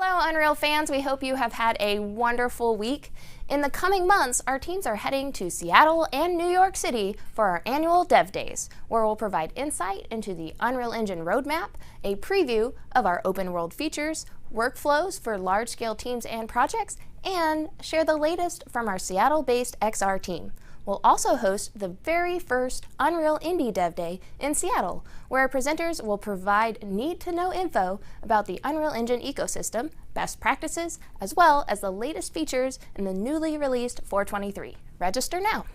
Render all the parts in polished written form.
Hello, Unreal fans. We hope you have had a wonderful week. In the coming months, our teams are heading to Seattle and New York City for our annual Dev Days, where we'll provide insight into the Unreal Engine roadmap, a preview of our open world features, workflows for large-scale teams and projects, and share the latest from our Seattle-based XR team. We'll also host the very first Unreal Indie Dev Day in Seattle, where our presenters will provide need-to-know info about the Unreal Engine ecosystem, best practices, as well as the latest features in the newly released 423. Register now.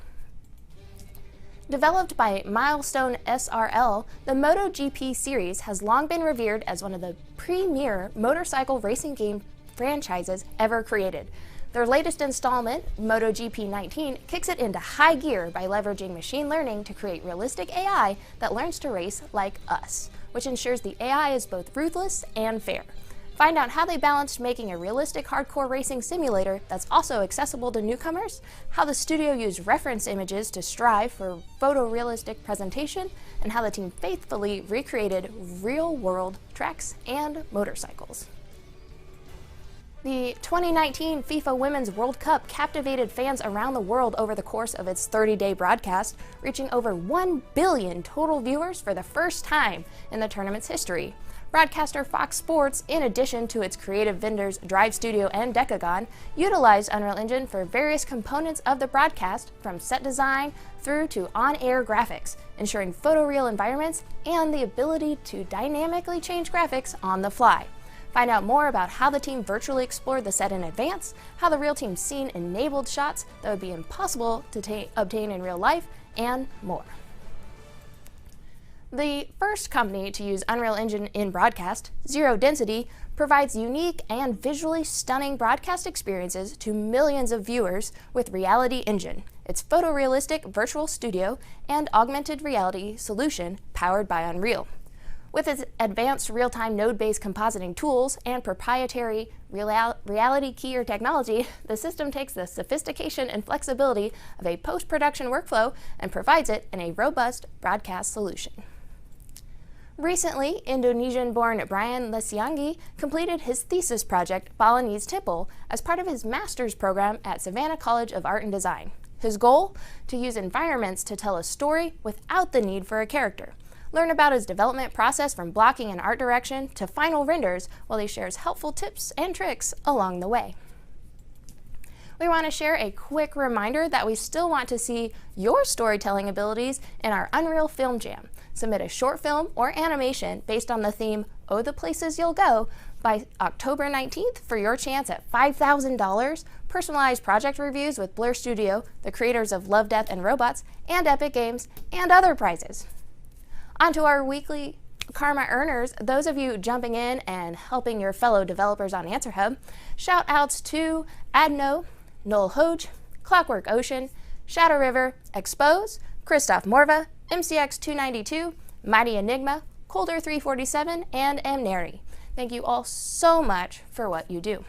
Developed by Milestone SRL, the MotoGP series has long been revered as one of the premier motorcycle racing game franchises ever created. Their latest installment, MotoGP 19, kicks it into high gear by leveraging machine learning to create realistic AI that learns to race like us, which ensures the AI is both ruthless and fair. Find out how they balanced making a realistic hardcore racing simulator that's also accessible to newcomers, how the studio used reference images to strive for photorealistic presentation, and how the team faithfully recreated real-world tracks and motorcycles. The 2019 FIFA Women's World Cup captivated fans around the world over the course of its 30-day broadcast, reaching over 1 billion total viewers for the first time in the tournament's history. Broadcaster Fox Sports, in addition to its creative vendors Drive Studio and Decagon, utilized Unreal Engine for various components of the broadcast, from set design through to on-air graphics, ensuring photoreal environments and the ability to dynamically change graphics on the fly. Find out more about how the team virtually explored the set in advance, how the real team scene enabled shots that would be impossible to obtain in real life, and more. The first company to use Unreal Engine in broadcast, Zero Density, provides unique and visually stunning broadcast experiences to millions of viewers with Reality Engine, its photorealistic virtual studio and augmented reality solution powered by Unreal. With its advanced real-time node-based compositing tools and proprietary reality keyer technology, the system takes the sophistication and flexibility of a post-production workflow and provides it in a robust broadcast solution. Recently, Indonesian-born Brian Lesiangi completed his thesis project, Balinese Tipple, as part of his master's program at Savannah College of Art and Design. His goal? To use environments to tell a story without the need for a character. Learn about his development process from blocking and art direction to final renders, while he shares helpful tips and tricks along the way. We want to share a quick reminder that we still want to see your storytelling abilities in our Unreal Film Jam. Submit a short film or animation based on the theme, Oh, the Places You'll Go, by October 19th for your chance at $5,000, personalized project reviews with Blur Studio, the creators of Love, Death, and Robots, and Epic Games, and other prizes. On to our weekly Karma earners, those of you jumping in and helping your fellow developers on AnswerHub. Shout outs to Adno, Noel Hoge, Clockwork Ocean, Shadow River, Expose, Christoph Morva, MCX292, Mighty Enigma, Colder347, and Amneri. Thank you all so much for what you do.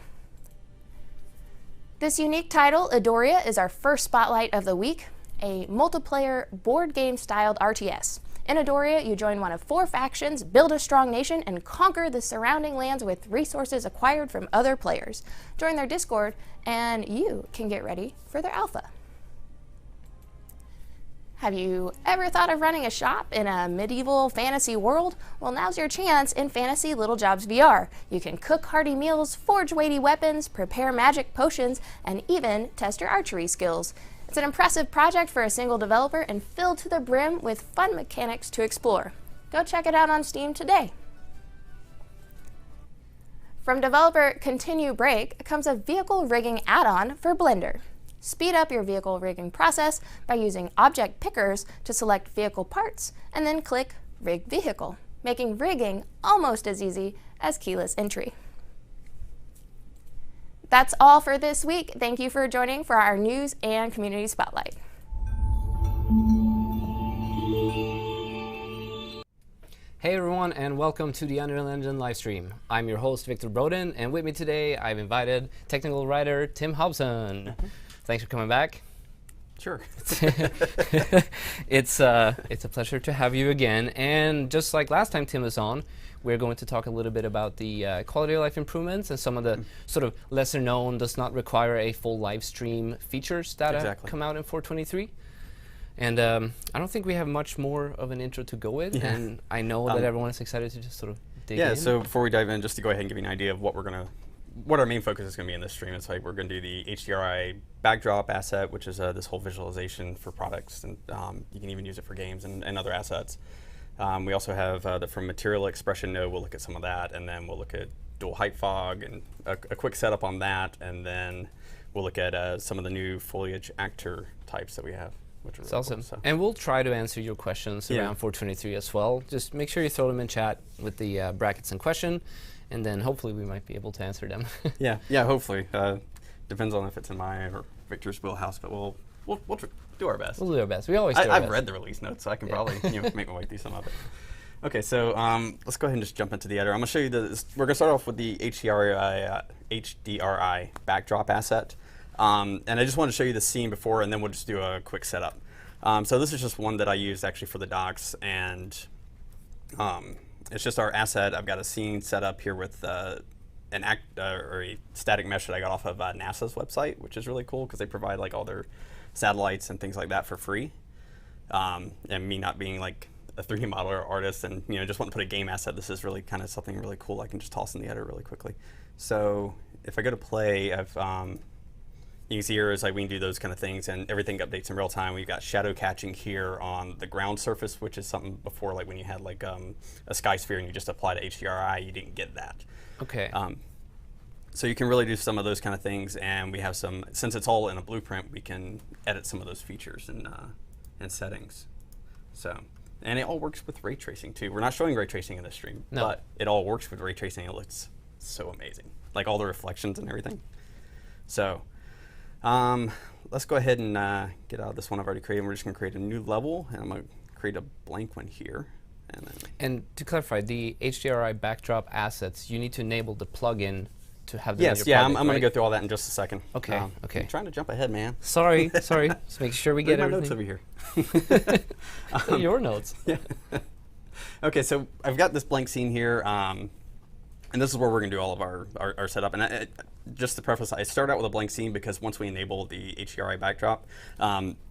This unique title, Adoria, is our first spotlight of the week, a multiplayer board game styled RTS. In Adoria, you join one of 4 factions, build a strong nation, and conquer the surrounding lands with resources acquired from other players. Join their Discord, and you can get ready for their alpha. Have you ever thought of running a shop in a medieval fantasy world? Well, now's your chance in Fantasy Little Jobs VR. You can cook hearty meals, forge weighty weapons, prepare magic potions, and even test your archery skills. It's an impressive project for a single developer and filled to the brim with fun mechanics to explore. Go check it out on Steam today. From developer Continue Break comes a vehicle rigging add-on for Blender. Speed up your vehicle rigging process by using object pickers to select vehicle parts and then click Rig Vehicle, making rigging almost as easy as keyless entry. That's all for this week. Thank you for joining for our news and community spotlight. Hey everyone, and welcome to the Unreal Engine livestream. I'm your host, Victor Broden, and with me today, I've invited technical writer Tim Hobson. Thanks for coming back. Sure. It's a pleasure to have you again. And just like last time Tim was on, we're going to talk a little bit about the quality of life improvements and some of the sort of lesser known, does not require a full live stream features that come out in 423. And I don't think we have much more of an intro to go with. Yeah. And I know that everyone is excited to just sort of dig in. Yeah, so before we dive in, just to go ahead and give you an idea of what our main focus is going to be in this stream. It's like we're going to do the HDRI backdrop asset, which is this whole visualization for products, and you can even use it for games and other assets. We also have from material expression node, we'll look at some of that, and then we'll look at dual height fog and a quick setup on that, and then we'll look at some of the new foliage actor types that we have. Which are It's really awesome. cool, so. And we'll try to answer your questions around 423 as well. Just make sure you throw them in chat with the brackets in question, and then hopefully we might be able to answer them. Yeah, hopefully. Depends on if it's in my or Victor's wheelhouse, but we'll do our best. We'll do our best. We always do our I've best. read the release notes, so I can probably make my way through some of it. Okay, so let's go ahead and just jump into the editor. I'm going to show you we're going to start off with the HDRI backdrop asset. And I just want to show you the scene before, and then we'll just do a quick setup. So this is just one that I used actually for the docs, and it's just our asset. I've got a scene set up here with or a static mesh that I got off of NASA's website, which is really cool because they provide like all their satellites and things like that for free. And me not being like a 3D modeler or artist, and just want to put a game asset, this is really kind of something really cool I can just toss in the editor really quickly. So if I go to play, you can see here is like we can do those kind of things, and everything updates in real time. We've got shadow catching here on the ground surface, which is something before, like when you had like a sky sphere and you just applied to HDRI, you didn't get that. Okay. So you can really do some of those kind of things, and we have some, since it's all in a blueprint, we can edit some of those features and settings. So, and it all works with ray tracing too. We're not showing ray tracing in this stream, but it all works with ray tracing. It looks so amazing, like all the reflections and everything. So. Let's go ahead and get out of this one I've already created. We're just going to create a new level, and I'm going to create a blank one here. And to clarify, the HDRI backdrop assets, you need to enable the plugin to have them in your project, project, I'm going to go through all that in just a second. Okay, I'm trying to jump ahead, man. Sorry. Just make sure we get everything. My notes over here. Your notes. Yeah. Okay, so I've got this blank scene here. And this is where we're going to do all of our setup. And just to preface, I start out with a blank scene because once we enable the HDRI backdrop,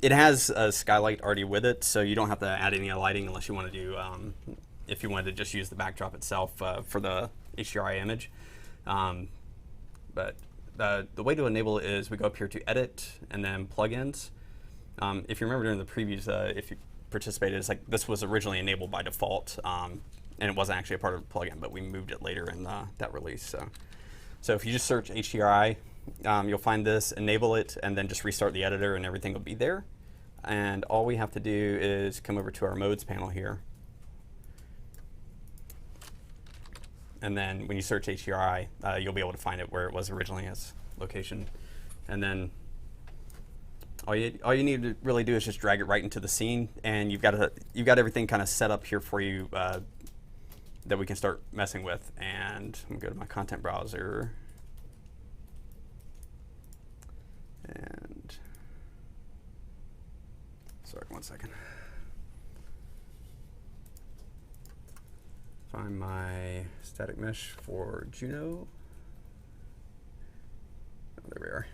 it has a skylight already with it, so you don't have to add any lighting unless you want to do, if you wanted to just use the backdrop itself for the HDRI image. But the way to enable it is we go up here to Edit and then Plugins. If you remember during the previews, if you participated, it's like this was originally enabled by default. And it wasn't actually a part of the plugin, but we moved it later in that release. So if you just search HDRI, you'll find this, enable it, and then just restart the editor, and everything will be there. And all we have to do is come over to our modes panel here. And then when you search HDRI, you'll be able to find it where it was originally as location. And then all you need to really do is just drag it right into the scene, and you've got everything kind of set up here for you that we can start messing with. And I'm going to go to my content browser. And sorry, one second. Find my static mesh for Juno. Oh, there we are.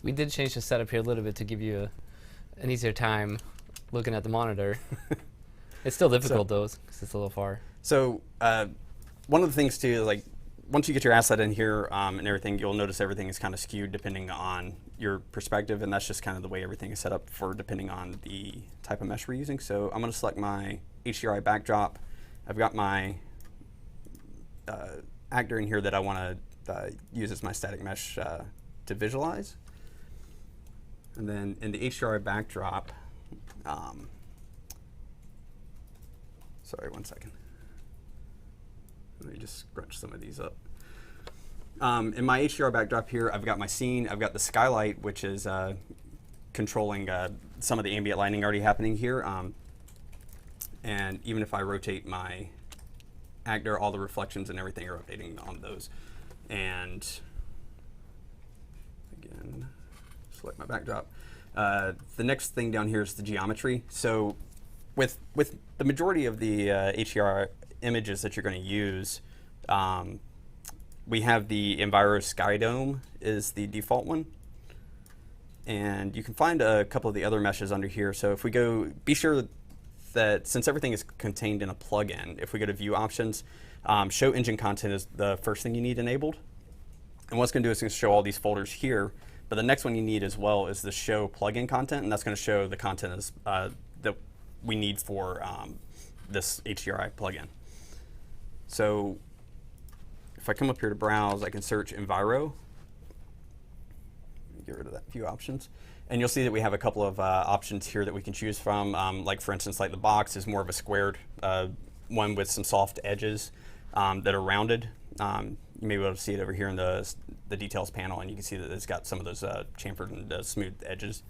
We did change the setup here a little bit to give you an easier time looking at the monitor. It's still difficult though, because it's a little far. So one of the things too is like once you get your asset in here and everything, you'll notice everything is kind of skewed depending on your perspective, and that's just kind of the way everything is set up for depending on the type of mesh we're using. So I'm going to select my HDRI backdrop. I've got my actor in here that I want to use as my static mesh to visualize. And then in the HDRI backdrop, sorry, one second. Let me just scrunch some of these up. In my HDR backdrop here, I've got my scene. I've got the skylight, which is controlling some of the ambient lighting already happening here. And even if I rotate my actor, all the reflections and everything are updating on those. And again, select my backdrop. The next thing down here is the geometry. So with the majority of the HDRI images that you're going to use, we have the Enviro Sky Dome is the default one. And you can find a couple of the other meshes under here. So if we go, be sure that since everything is contained in a plugin, if we go to View Options, Show Engine Content is the first thing you need enabled. And what's going to do is it's going to show all these folders here. But the next one you need as well is the Show Plugin Content, and that's going to show the content as, that we need for this HDRI plugin. So if I come up here to Browse, I can search Enviro. Get rid of that View Options. And you'll see that we have a couple of options here that we can choose from. Like for instance, like the box is more of a squared one with some soft edges that are rounded. You may be able to see it over here in the details panel, and you can see that it's got some of those chamfered and smooth edges.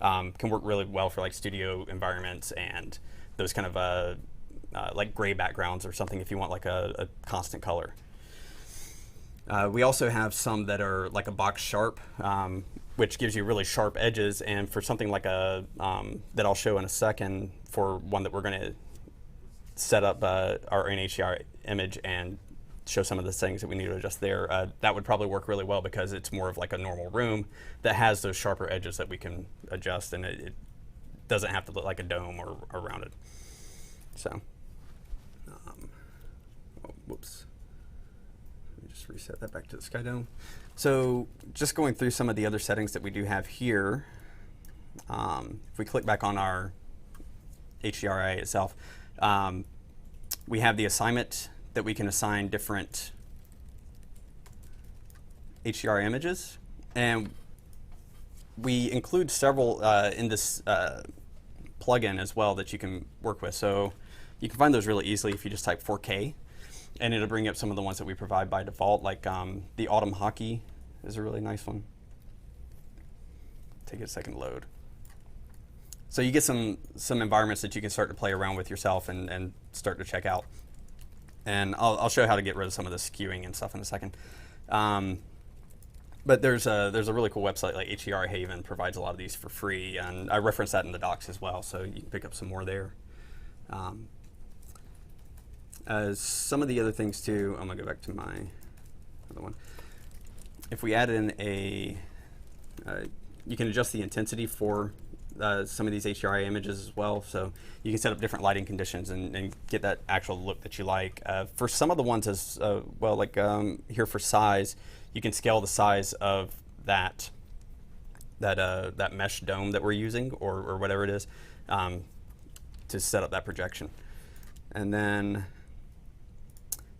Can work really well for like studio environments and those kind of like gray backgrounds or something if you want like a constant color. We also have some that are like a box sharp, which gives you really sharp edges, and for something like a that I'll show in a second, for one that we're going to set up our HDRI image and show some of the things that we need to adjust there, that would probably work really well because it's more of like a normal room that has those sharper edges that we can adjust, and it doesn't have to look like a dome or rounded. So, whoops. Just reset that back to the Sky Dome. So just going through some of the other settings that we do have here, if we click back on our HDRI itself, we have the assignment that we can assign different HDRI images, and we include several in this plugin as well that you can work with. So you can find those really easily if you just type 4K. And it'll bring up some of the ones that we provide by default, like the autumn hockey is a really nice one. Take it a second to load. So you get some environments that you can start to play around with yourself and start to check out. And I'll show how to get rid of some of the skewing and stuff in a second. But there's a really cool website like HDRI Haven provides a lot of these for free, and I reference that in the docs as well, so you can pick up some more there. Some of the other things too, I'm gonna go back to my other one. If we add in you can adjust the intensity for some of these HDRI images as well. So you can set up different lighting conditions and get that actual look that you like. For some of the ones as well, like here for size, you can scale the size of that mesh dome that we're using or whatever it is to set up that projection. And then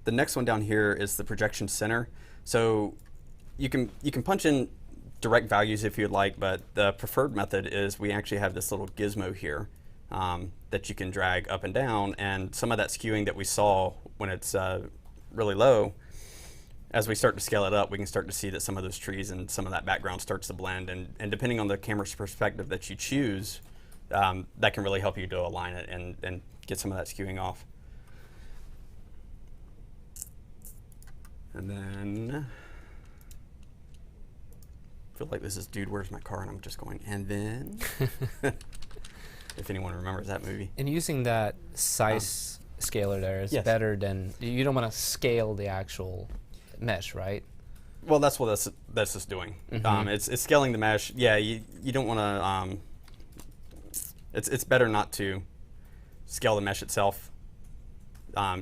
the next one down here is the projection center. So you can punch in direct values if you'd like, but the preferred method is we actually have this little gizmo here that you can drag up and down, and some of that skewing that we saw when it's really low, as we start to scale it up, we can start to see that some of those trees and some of that background starts to blend, and depending on the camera's perspective that you choose, that can really help you to align it and get some of that skewing off. And then, I feel like this is Dude, Where's My Car? And I'm just going, and then, if anyone remembers that movie. And using that size scaler there is yes. better than, you don't want to scale the actual mesh, right? Well, that's what that's just doing. Mm-hmm. It's scaling the mesh. Yeah, you don't want to, it's better not to scale the mesh itself,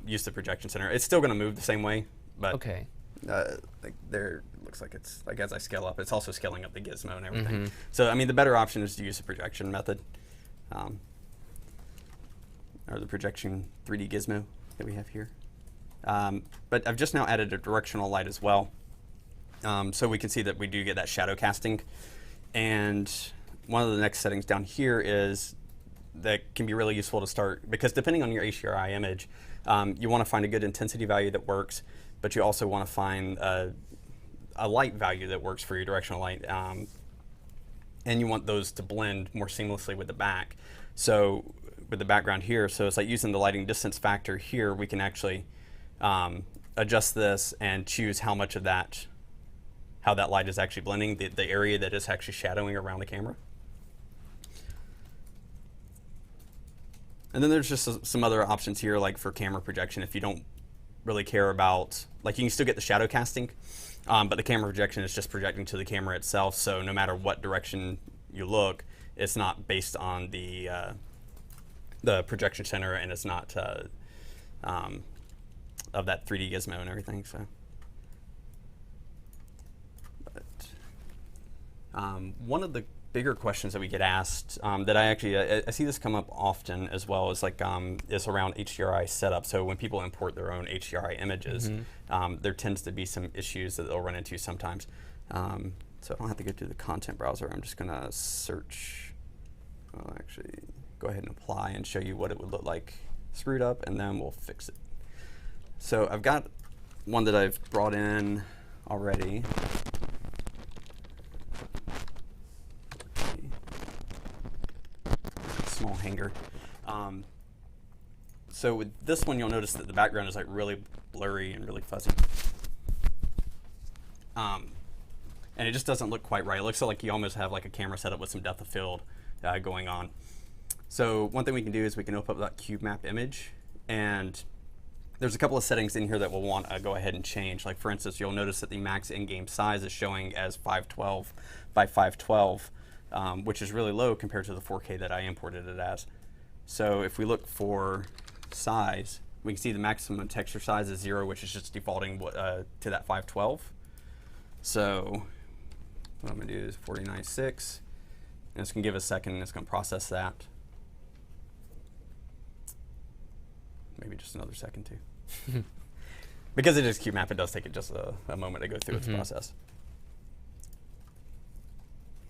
use the projection center. It's still going to move the same way. But okay. Like there, it looks like it's like as I scale up, it's also scaling up the gizmo and everything. Mm-hmm. So I mean, the better option is to use the projection method, or the projection 3D gizmo that we have here. But I've just now added a directional light as well, so we can see that we do get that shadow casting. And one of the next settings down here is that can be really useful to start, because depending on your HDRI image, you want to find a good intensity value that works, but you also want to find a light value that works for your directional light, and you want those to blend more seamlessly with the back. So with the background here, so it's like using the lighting distance factor here, we can actually adjust this and choose how much how that light is actually blending, the area that is actually shadowing around the camera. And then there's just some other options here, like for camera projection, if you don't really care about, like you can still get the shadow casting, but the camera projection is just projecting to the camera itself, so no matter what direction you look, it's not based on the projection center, and it's not of that 3D gizmo and everything. So, but one of the bigger questions that we get asked that I see this come up often as well is like is around HDRI setup. So when people import their own HDRI images, there tends to be some issues that they'll run into sometimes. So I don't have to go to the content browser. I'm just going to search. I'll actually go ahead and apply and show you what it would look like screwed up, and then we'll fix it. So I've got one that I've brought in already. Small hanger. So with this one, you'll notice that the background is like really blurry and really fuzzy. And it just doesn't look quite right. It looks like you almost have like a camera setup with some depth of field going on. So one thing we can do is we can open up that cube map image, and there's a couple of settings in here that we'll want to go ahead and change. Like for instance, you'll notice that the max in-game size is showing as 512 by 512, which is really low compared to the 4K that I imported it as. So if we look for size, we can see the maximum texture size is 0, which is just defaulting to that 512. So what I'm going to do is 49.6, and it's going to give a second, and it's going to process that. Maybe just another second too. Because it is CubeMap, it does take it just a moment to go through its process.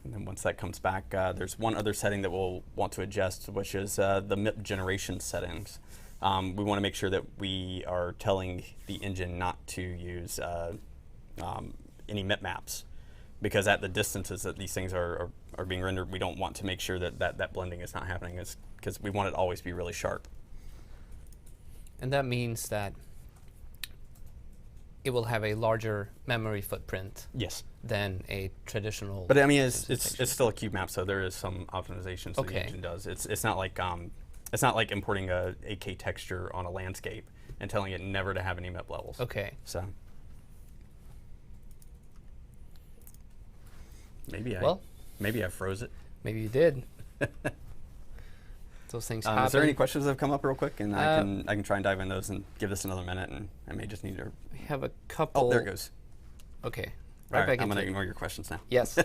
And then once that comes back, there's one other setting that we'll want to adjust, which is the MIP generation settings. We want to make sure that we are telling the engine not to use any MIP maps, because at the distances that these things are being rendered, we don't want to make sure that blending is not happening, because we want it to always be really sharp. And that means that it will have a larger memory footprint. Yes. Than a traditional. But I mean, it's still a cube map, so there is some optimizations that the engine does. It's not like importing a 8K texture on a landscape and telling it never to have any MIP levels. Okay. So maybe I froze it. Maybe you did. Those things happen. Is there any questions that have come up real quick? And I can try and dive in those and give this another minute, and I may just need to. We have a couple. Oh, there it goes. Okay. Right back I'm going to ignore your questions now. Yes.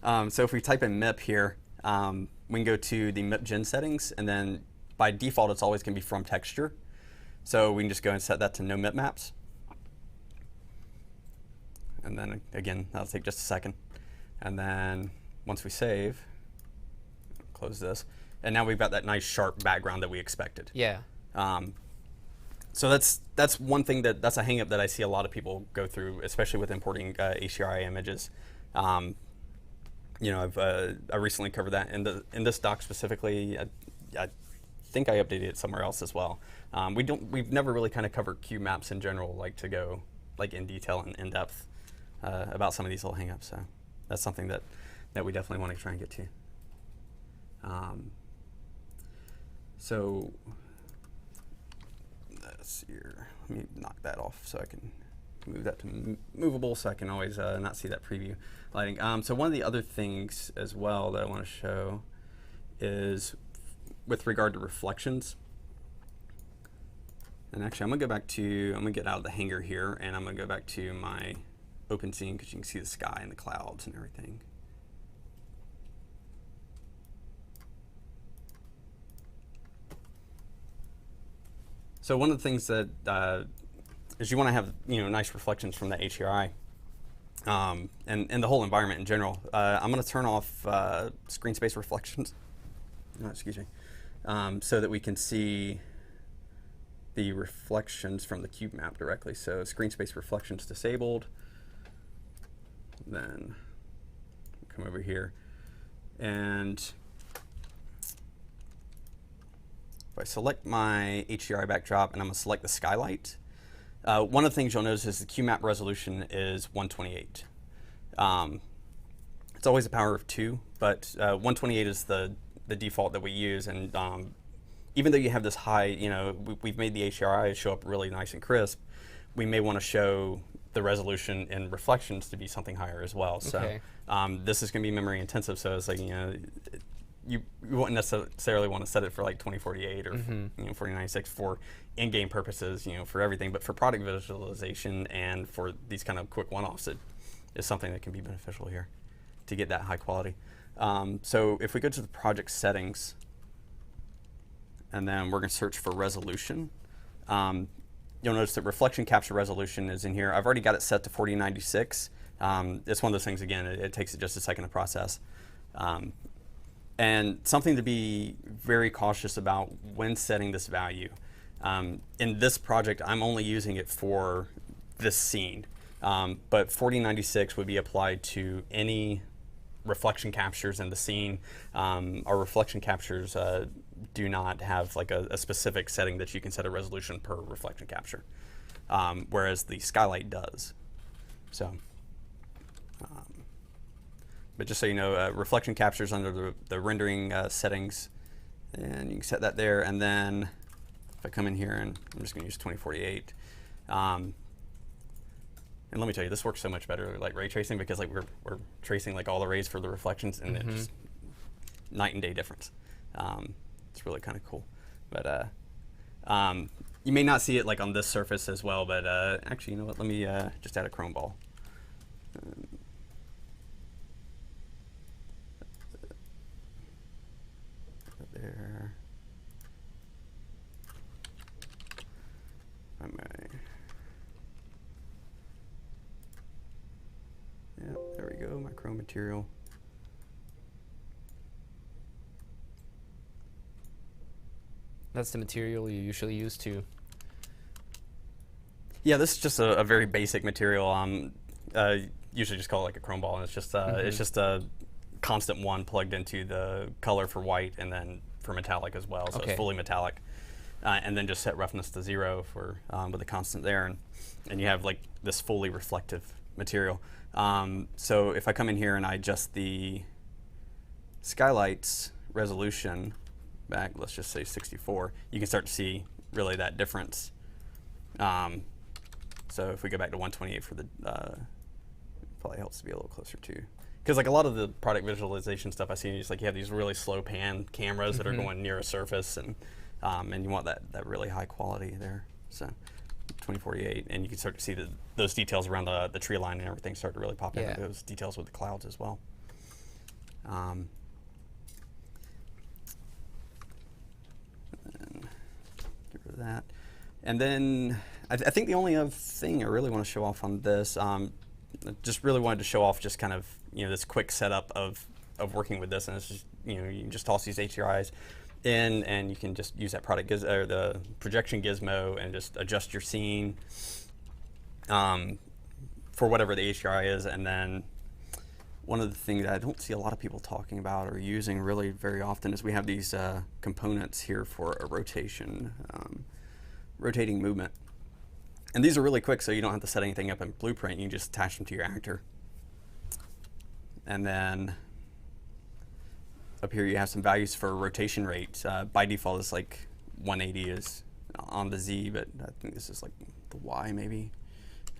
So if we type in MIP here, we can go to the MIP gen settings, and then by default, it's always going to be from texture. So we can just go and set that to no MIP maps. And then again, that'll take just a second. And then once we save, close this. And now we've got that nice sharp background that we expected. Yeah. So that's one thing that's a hang-up that I see a lot of people go through, especially with importing HDRI images. You know, I recently covered that in this doc specifically. I think I updated it somewhere else as well. We've never really kind of covered cube maps in general, like to go like in detail and in depth about some of these little hang-ups. So that's something that we definitely want to try and get to. So let's see here. Let me knock that off so I can move that to movable, so I can always not see that preview lighting. So one of the other things as well that I want to show is with regard to reflections. And actually, I'm going to get out of the hanger here, and I'm going to go back to my open scene, because you can see the sky and the clouds and everything. So one of the things that is you want to have nice reflections from the HDRI and the whole environment in general. I'm going to turn off screen space reflections. Oh, excuse me, so that we can see the reflections from the cube map directly. So screen space reflections disabled. Then come over here, and if I select my HDRI backdrop and I'm going to select the skylight, One of the things you'll notice is the QMap resolution is 128. It's always a power of 2, but 128 is the default that we use. And even though you have this high, we've made the HDRI show up really nice and crisp, we may want to show the resolution in reflections to be something higher as well. Okay. So this is going to be memory intensive, so it's like, you wouldn't necessarily want to set it for like 2048 or 4096 for in-game purposes, for everything, but for product visualization and for these kind of quick one-offs, it is something that can be beneficial here to get that high quality. So if we go to the project settings, and then we're going to search for resolution, you'll notice that reflection capture resolution is in here. I've already got it set to 4096. It's one of those things, again, it takes it just a second to process. And something to be very cautious about when setting this value. In this project, I'm only using it for this scene, but 4096 would be applied to any reflection captures in the scene. Our reflection captures do not have like a specific setting that you can set a resolution per reflection capture, whereas the skylight does. So. But just so you know, reflection captures under the rendering settings, and you can set that there. And then if I come in here, and I'm just going to use 2048. And let me tell you, this works so much better like ray tracing, because like we're tracing like all the rays for the reflections, and it's just night and day difference. It's really kind of cool. But you may not see it like on this surface as well. But actually, you know what? Let me just add a chrome ball. There. Yeah, there we go, my chrome material. That's the material you usually use to. Yeah, this is just a very basic material. Usually just call it like a chrome ball, and it's just a constant 1 plugged into the color for white and then for metallic as well, so it's fully metallic. And then just set roughness to 0 for with a constant there, and you have like this fully reflective material. So if I come in here and I adjust the skylights resolution back, let's just say 64, you can start to see really that difference. So if we go back to 128 for the, probably helps to be a little closer to. Because like a lot of the product visualization stuff I see, it's like you have these really slow pan cameras that are going near a surface, and you want that really high quality there. So 2048, and you can start to see those details around the tree line and everything start to really pop in. Those details with the clouds as well. And get rid of that. And then I think the only other thing I really want to show off on this, just really wanted to show off just kind of this quick setup of working with this, and it's just you can just toss these HDRIs in, and you can just use that product or the projection gizmo and just adjust your scene for whatever the HDRI is. And then one of the things that I don't see a lot of people talking about or using really very often is we have these components here for a rotation, rotating movement. And these are really quick, so you don't have to set anything up in Blueprint. You can just attach them to your actor. And then up here you have some values for rotation rate. By default, it's like 180 is on the Z, but I think this is like the Y maybe.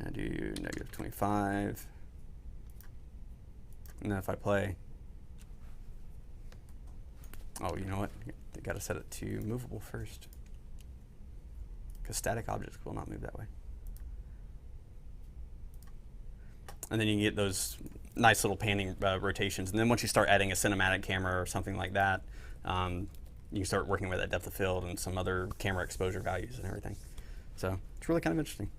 I do -25. And then if I play, oh, you know what? You got to set it to movable first, because static objects will not move that way. And then you can get those nice little panning rotations. And then once you start adding a cinematic camera or something like that, you can start working with that depth of field and some other camera exposure values and everything. So it's really kind of interesting.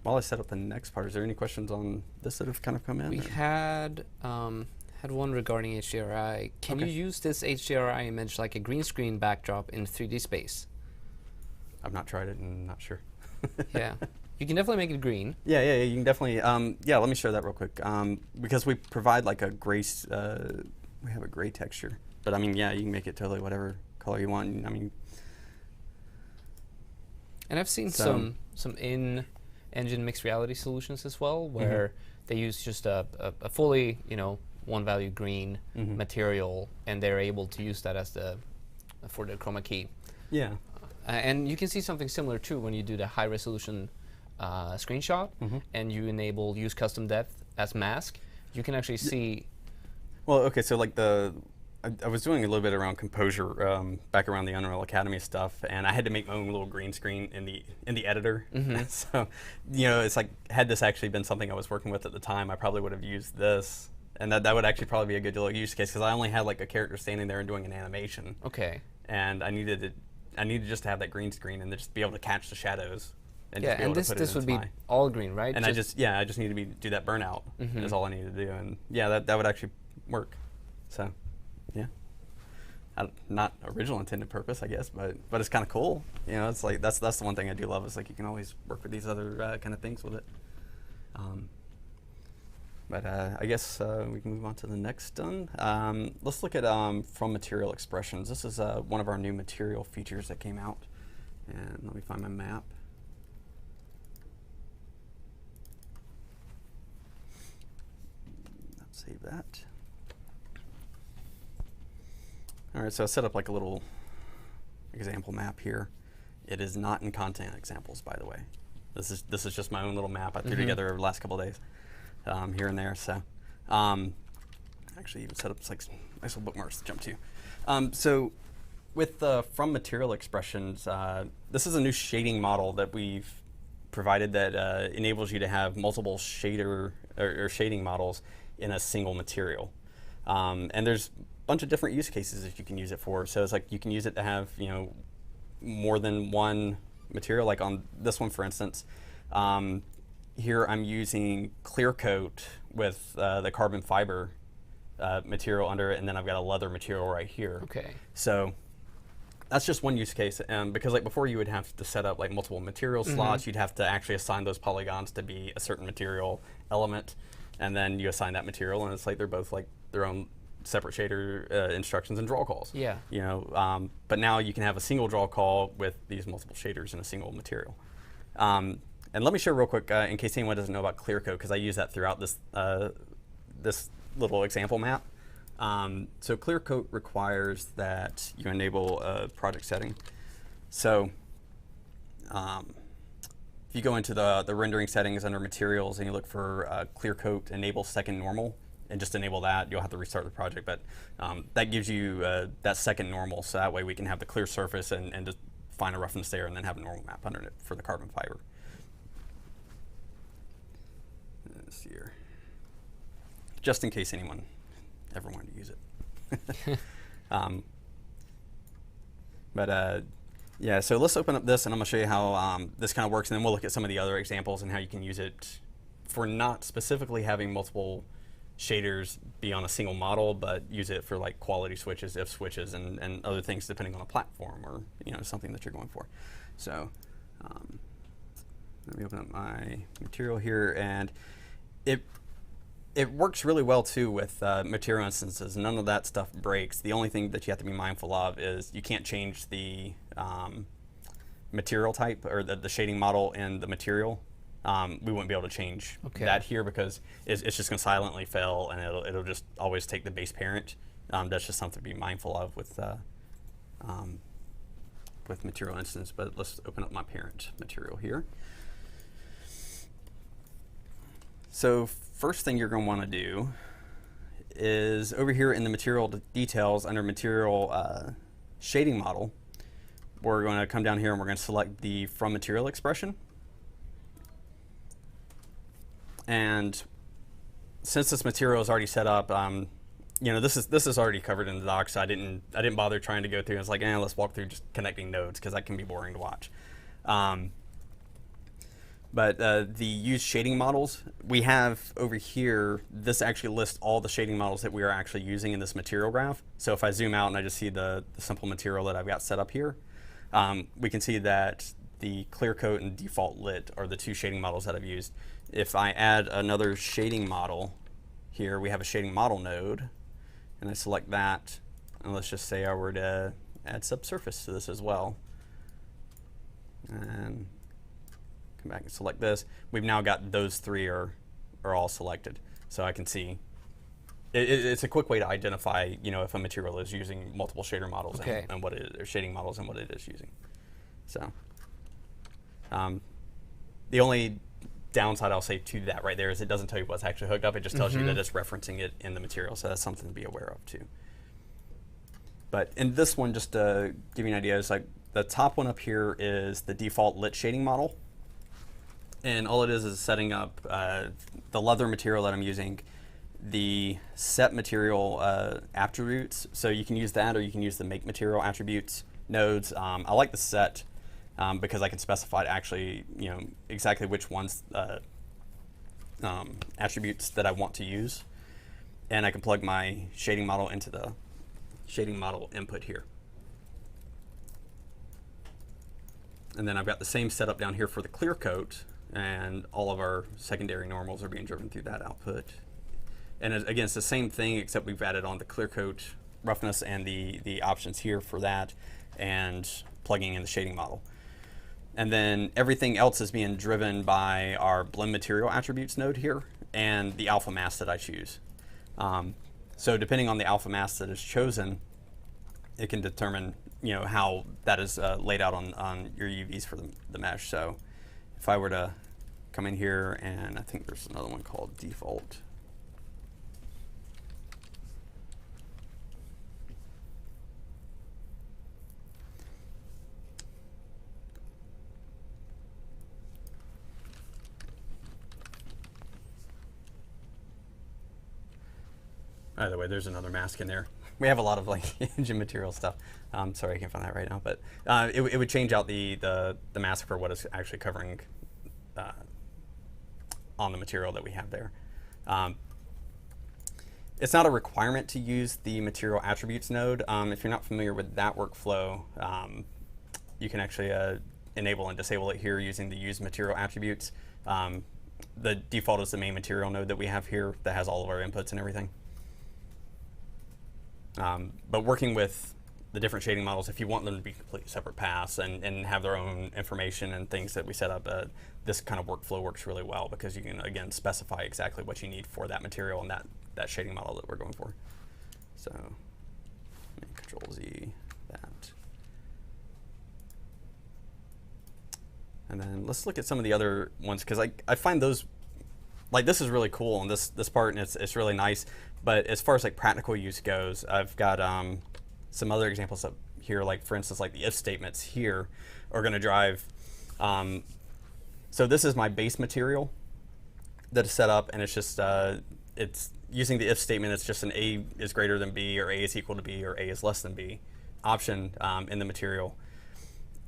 While I set up the next part, is there any questions on this that have kind of come in? We had one regarding HDRI. Can you use this HDRI image like a green screen backdrop in 3D space? I've not tried it and not sure. Yeah. You can definitely make it green. Yeah, you can definitely. Yeah, let me share that real quick. Because we provide like a gray, we have a gray texture. But I mean, yeah, you can make it totally whatever color you want. I mean, And I've seen So- some in-engine mixed reality solutions as well, where they use just a fully, one value green material, and they're able to use that as for the chroma key. Yeah. And you can see something similar too when you do the high resolution screenshot, and you enable use custom depth as mask. You can actually see. Well, okay, so like I was doing a little bit around composure back around the Unreal Academy stuff, and I had to make my own little green screen in the editor. So, it's like, had this actually been something I was working with at the time, I probably would have used this, and that would actually probably be a good little use case, because I only had like a character standing there and doing an animation. Okay. And I needed just to have that green screen and just be able to catch the shadows. And Yeah, just be able and to put this it would into be my- all green, right? And I just need to do that burnout. Is all I need to do, and yeah, that would actually work. So, yeah, not original intended purpose, I guess, but it's kind of cool. It's like that's the one thing I do love, is like you can always work with these other kind of things with it. But I guess we can move on to the next one. Let's look at from material expressions. This is one of our new material features that came out, and let me find my map. Save that. All right, so I set up like a little example map here. It is not in content examples, by the way. This is just my own little map I threw together over the last couple of days, here and there. So, actually, even set up like some nice little bookmarks to jump to. So, with from material expressions, this is a new shading model that we've provided that enables you to have multiple shader or shading models in a single material. And there's a bunch of different use cases that you can use it for. So it's like you can use it to have more than one material. Like on this one, for instance, here I'm using clear coat with the carbon fiber material under it, and then I've got a leather material right here. Okay. So that's just one use case, because like before you would have to set up like multiple material slots. You'd have to actually assign those polygons to be a certain material element, and then you assign that material, and it's like they're both like their own separate shader instructions and draw calls. Yeah. But now you can have a single draw call with these multiple shaders in a single material. And let me share real quick, in case anyone doesn't know about clear coat, because I use that throughout this this little example map. So clear coat requires that you enable a project setting. So if you go into the rendering settings under materials and you look for clear coat enable second normal, and just enable that, you'll have to restart the project, but that gives you that second normal, so that way we can have the clear surface and just find a roughness there, and then have a normal map under it for the carbon fiber. Let's see here. Just in case anyone ever wanted to use it. Yeah, so let's open up this, and I'm going to show you how this kind of works, and then we'll look at some of the other examples and how you can use it for not specifically having multiple shaders be on a single model, but use it for like quality switches, if switches, and other things depending on a platform or something that you're going for. So let me open up my material here, and it works really well too with material instances. None of that stuff breaks. The only thing that you have to be mindful of is you can't change the material type or the shading model in the material. We wouldn't be able to change that here, because it's just going to silently fail, and it'll just always take the base parent. That's just something to be mindful of with material instance. But let's open up my parent material here. So first thing you're going to want to do is over here in the material details under material shading model, we're going to come down here and we're going to select the from material expression. And since this material is already set up, this is already covered in the doc, so I didn't bother trying to go through. It's like, let's walk through just connecting nodes, because that can be boring to watch. But the use shading models we have over here, this actually lists all the shading models that we are actually using in this material graph. So if I zoom out and I just see the simple material that I've got set up here, we can see that the clear coat and default lit are the two shading models that I've used. If I add another shading model here, we have a shading model node, and I select that, and let's just say I were to add subsurface to this as well. And come back and select this. We've now got those three are all selected. So I can see, it's a quick way to identify, if a material is using multiple shader models and what it is, or shading models and what it is using. So the only downside I'll say to that right there is it doesn't tell you what's actually hooked up. It just tells you that it's referencing it in the material. So that's something to be aware of too. But in this one, just to give you an idea, it's like the top one up here is the default lit shading model. And all it is setting up the leather material that I'm using, the set material attributes. So you can use that, or you can use the make material attributes nodes. I like the set because I can specify actually, exactly which ones attributes that I want to use, and I can plug my shading model into the shading model input here. And then I've got the same setup down here for the clear coat, and all of our secondary normals are being driven through that output. And again, it's the same thing, except we've added on the clear coat roughness and the options here for that, and plugging in the shading model. And then everything else is being driven by our blend material attributes node here and the alpha mask that I choose. So depending on the alpha mask that is chosen, it can determine how that is laid out on your UVs for the mesh. So if I were to come in here, and I think there's another one called default. By the way, there's another mask in there. We have a lot of engine material stuff. Sorry, I can't find that right now, but it would change out the mask for what is actually covering on the material that we have there. It's not a requirement to use the material attributes node. If you're not familiar with that workflow, you can actually enable and disable it here using the use material attributes. The default is the main material node that we have here that has all of our inputs and everything. But working with the different shading models, if you want them to be completely separate paths and have their own information and things that we set up, this kind of workflow works really well because you can, again, specify exactly what you need for that material and that shading model that we're going for. So let me Control Z that. And then let's look at some of the other ones, because I find those, this is really cool on this part, and it's really nice. But as far as practical use goes, I've got some other examples up here, for instance, the if statements here are going to drive. So this is my base material that is set up, and it's just it's using the if statement. It's just an A is greater than B, or A is equal to B, or A is less than B option in the material.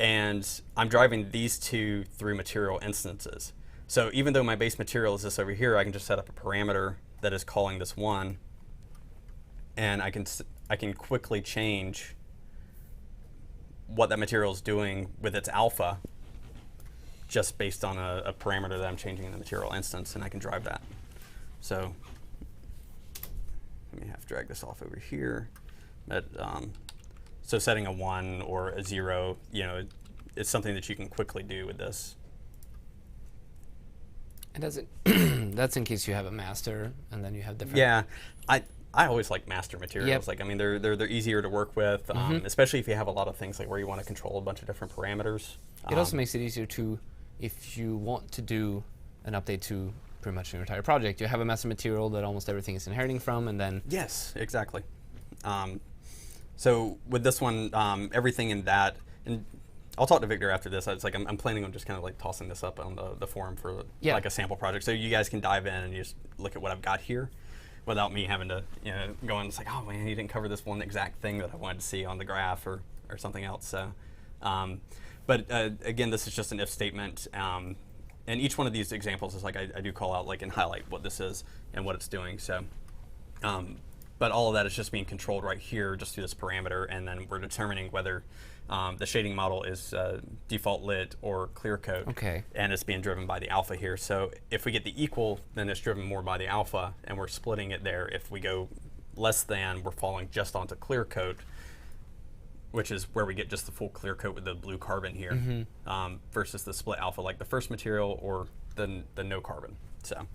And I'm driving these two through material instances. So even though my base material is this over here, I can just set up a parameter that is calling this one, and I can quickly change what that material is doing with its alpha just based on a parameter that I'm changing in the material instance, and I can drive that. So let me drag this off over here. But, so setting a 1 or a 0, it's something that you can quickly do with this. And does it that's in case you have a master and then you have different. Yeah, I always like master materials. Yep. I mean, they're easier to work with, especially if you have a lot of things where you want to control a bunch of different parameters. It also makes it easier to, if you want to do an update to pretty much your entire project, you have a master material that almost everything is inheriting from, and then. Yes, exactly. So with this one, everything in that, and I'll talk to Victor after this. It's I'm planning on just kind of tossing this up on the forum for a sample project, so you guys can dive in and just look at what I've got here, without me having to go and it's oh man, you didn't cover this one exact thing that I wanted to see on the graph or something else. So, but again, this is just an if statement, and each one of these examples is I do call out and highlight what this is and what it's doing. So. But all of that is just being controlled right here just through this parameter, and then we're determining whether the shading model is default lit or clear coat. Okay. And it's being driven by the alpha here. So if we get the equal, then it's driven more by the alpha, and we're splitting it there. If we go less than, we're falling just onto clear coat. which is where we get just the full clear coat with the blue carbon here, versus the split alpha, like the first material or the no carbon. So,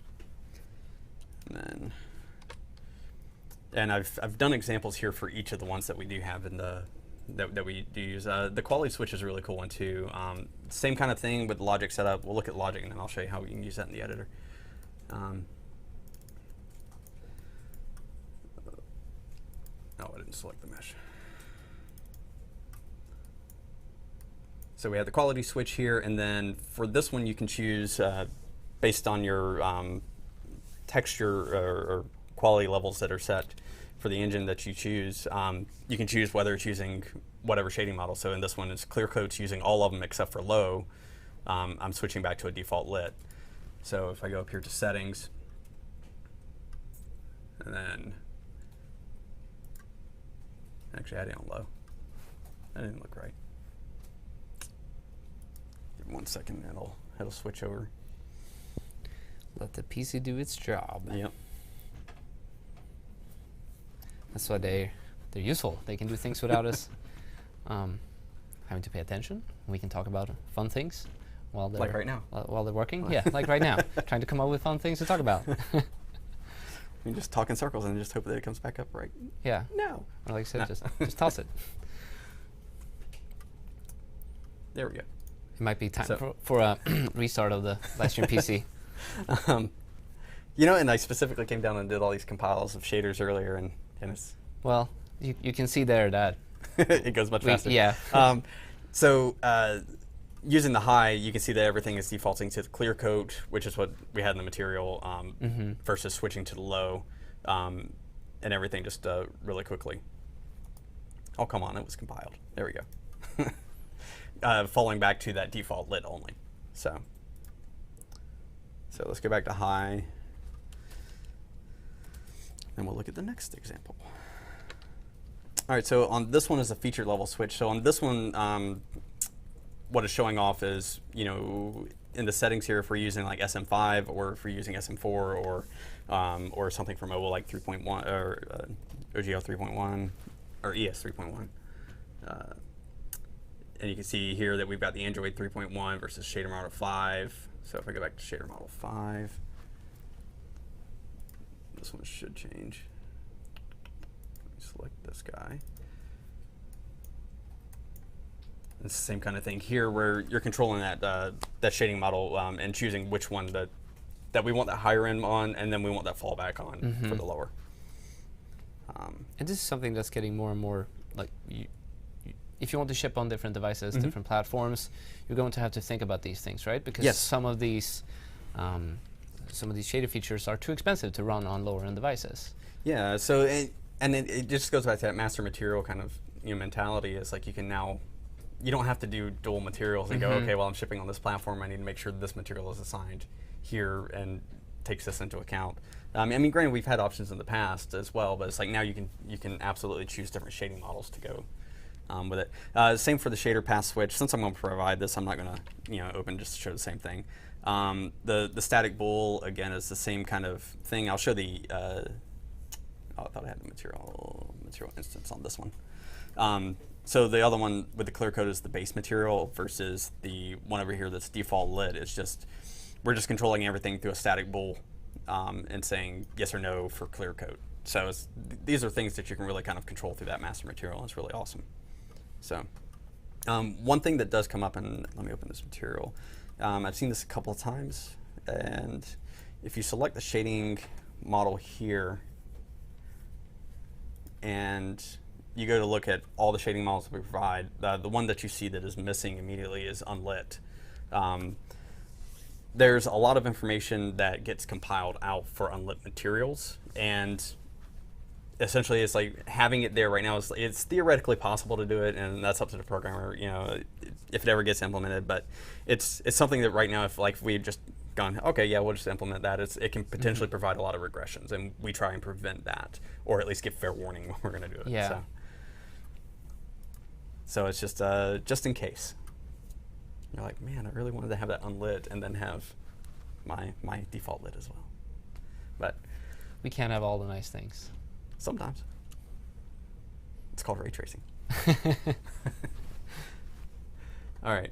and I've done examples here for each of the ones that we do have in the that we do use. The quality switch is a really cool one too. Same kind of thing with the logic setup. We'll look at logic and then I'll show you how we can use that in the editor. Oh, I didn't select the mesh. So we have the quality switch here, and then for this one you can choose based on your texture or quality levels that are set for the engine that you choose. You can choose whether it's using whatever shading model. So in this one, it's clear coats using all of them except for low. I'm switching back to a default lit. So if I go up here to settings, and then actually I had it on low. That didn't look right. Give me 1 second, it'll switch over. Let the PC do its job. Yep. That's why they're useful. They can do things without us having to pay attention. We can talk about fun things while they're like right now. While they're working. Yeah, like right now, trying to come up with fun things to talk about. You can just talk in circles and just hope that it comes back up right. Yeah. No. Or like I said, just toss it. There we go. It might be time for a restart of the live stream PC. You know, and I specifically came down and did all these compiles of shaders earlier, and it's well, you can see there that it goes much faster. Yeah. So using the high, you can see that everything is defaulting to the clear coat, which is what we had in the material, versus switching to the low, and everything just really quickly. Oh, come on, it was compiled. There we go. Falling back to that default lit only. So let's go back to high, and we'll look at the next example. All right, so on this one is a feature level switch. So on this one, what it's showing off is, you know, in the settings here, if we're using like SM5 or if we're using SM4 or something from mobile like 3.1 or OGL 3.1 or ES 3.1. And you can see here that we've got the Android 3.1 versus shader model 5. So if I go back to shader model 5, this one should change. Let me select this guy. It's the same kind of thing here, where you're controlling that shading model and choosing which one that we want that higher end on, and then we want that fallback on for the lower. And this is something that's getting more and more like if you want to ship on different devices, different platforms, you're going to have to think about these things, right? Because some of these shader features are too expensive to run on lower end devices. Yeah. So it just goes back to that master material kind of mentality. Is like you don't have to do dual materials and go, okay, well, I'm shipping on this platform. I need to make sure that this material is assigned here and takes this into account. I mean, granted, we've had options in the past as well, but it's like now you can absolutely choose different shading models to go with it. Same for the shader path switch. Since I'm going to provide this, I'm not going to open just to show the same thing. The static bool again is the same kind of thing. I'll show the. I thought I had the material instance on this one. So the other one with the clear coat is the base material versus the one over here that's default lit. It's just we're just controlling everything through a static bool and saying yes or no for clear coat. So these are things that you can really kind of control through that master material, and it's really awesome. So one thing that does come up, and let me open this material. I've seen this a couple of times, and if you select the shading model here and you go to look at all the shading models that we provide, the one that you see that is missing immediately is unlit. There's a lot of information that gets compiled out for unlit materials, and essentially it's like having it there right now it's theoretically possible to do it, and that's up to the programmer, if it ever gets implemented. But it's something that right now, if we had just gone, okay, yeah, we'll just implement that, it can potentially provide a lot of regressions, and we try and prevent that, or at least give fair warning when we're going to do it. Yeah. So it's just in case. You're like, man, I really wanted to have that unlit and then have my default lit as well. But we can't have all the nice things. Sometimes. It's called ray tracing. All right.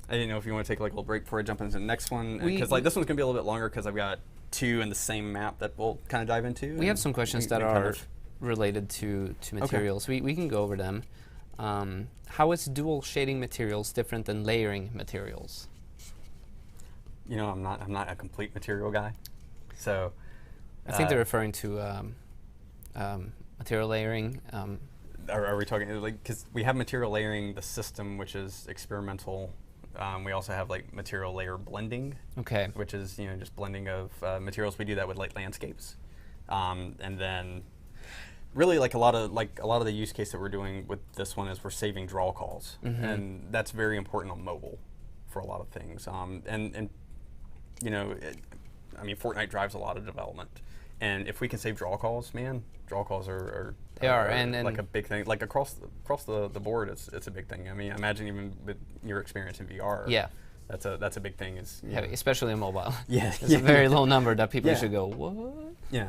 I didn't know if you want to take like a little break before I jump into the next one, because like this one's gonna be a little bit longer because I've got two in the same map that we'll kind of dive into. We have some questions that are related to materials. We can go over them. How is dual shading materials different than layering materials? You know, I'm not a complete material guy, so I think they're referring to material layering. Are we talking like, because we have material layering the system, which is experimental. We also have like material layer blending, okay, which is just blending of materials. We do that with like landscapes, and then really like a lot of the use case that we're doing with this one is we're saving draw calls, and that's very important on mobile for a lot of things. And I mean, Fortnite drives a lot of development, and if we can save draw calls, man, draw calls are like a big thing. Like across the board, it's a big thing. I mean, imagine even with your experience in VR. Yeah, that's a big thing. Is especially in mobile. Yeah, it's a very low number that people should go, what? Yeah,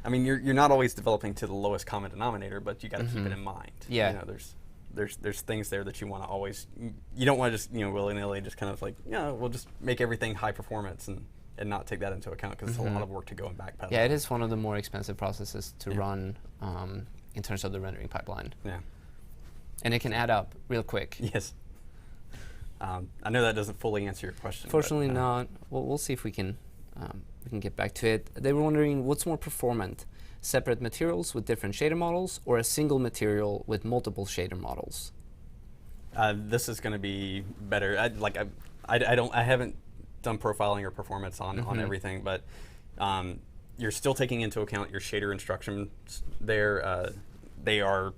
I mean, you're not always developing to the lowest common denominator, but you got to keep it in mind. Yeah, there's things there that you want to always. You don't want to just willy-nilly just kind of like we'll just make everything high performance and not take that into account, because it's a lot of work to go and backpedal. Yeah, it is one of the more expensive processes to run in terms of the rendering pipeline. Yeah. And it can add up real quick. Yes. I know that doesn't fully answer your question. Fortunately not. We'll see if we can get back to it. They were wondering what's more performant, separate materials with different shader models or a single material with multiple shader models? This is going to be better. I haven't done profiling or performance on everything, but you're still taking into account your shader instructions there. They are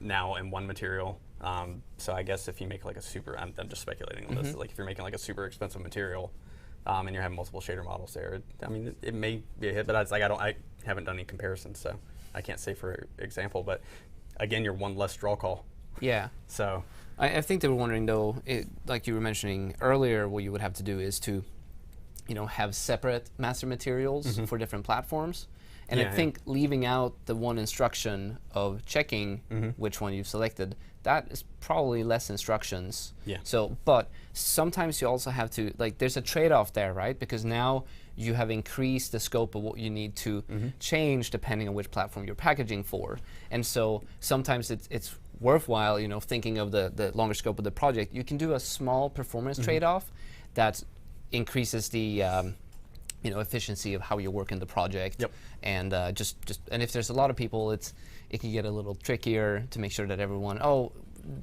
now in one material. So I guess if you make like a super, I'm just speculating on this, like if you're making like a super expensive material and you're having multiple shader models there, I mean, it may be a hit, but I haven't done any comparisons, so I can't say for example, but again, you're one less draw call. Yeah. So I think they were wondering though, like you were mentioning earlier, what you would have to do is to, have separate master materials for different platforms. And I think leaving out the one instruction of checking which one you've selected, that is probably less instructions. Yeah. So, but sometimes you also have to, like, there's a trade-off there, right? Because now you have increased the scope of what you need to change depending on which platform you're packaging for. And so sometimes it's worthwhile, thinking of the longer scope of the project. You can do a small performance trade-off that increases the efficiency of how you work in the project. Yep. And and if there's a lot of people, it can get a little trickier to make sure that everyone,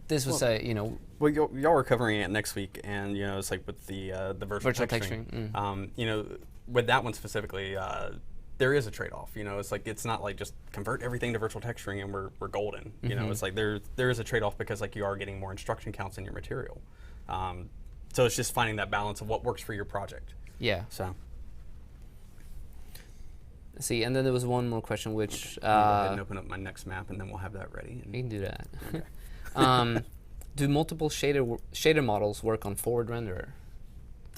this was Well, y'all are covering it next week, and it's like with the virtual texturing. With that one specifically, there is a trade-off. It's like it's not like just convert everything to virtual texturing and we're golden. It's like there is a trade-off because like you are getting more instruction counts in your material. So it's just finding that balance of what works for your project. Yeah. So. See, and then there was one more question, which go ahead and open up my next map, and then we'll have that ready. You can do that. Okay. Do multiple shader models work on forward renderer?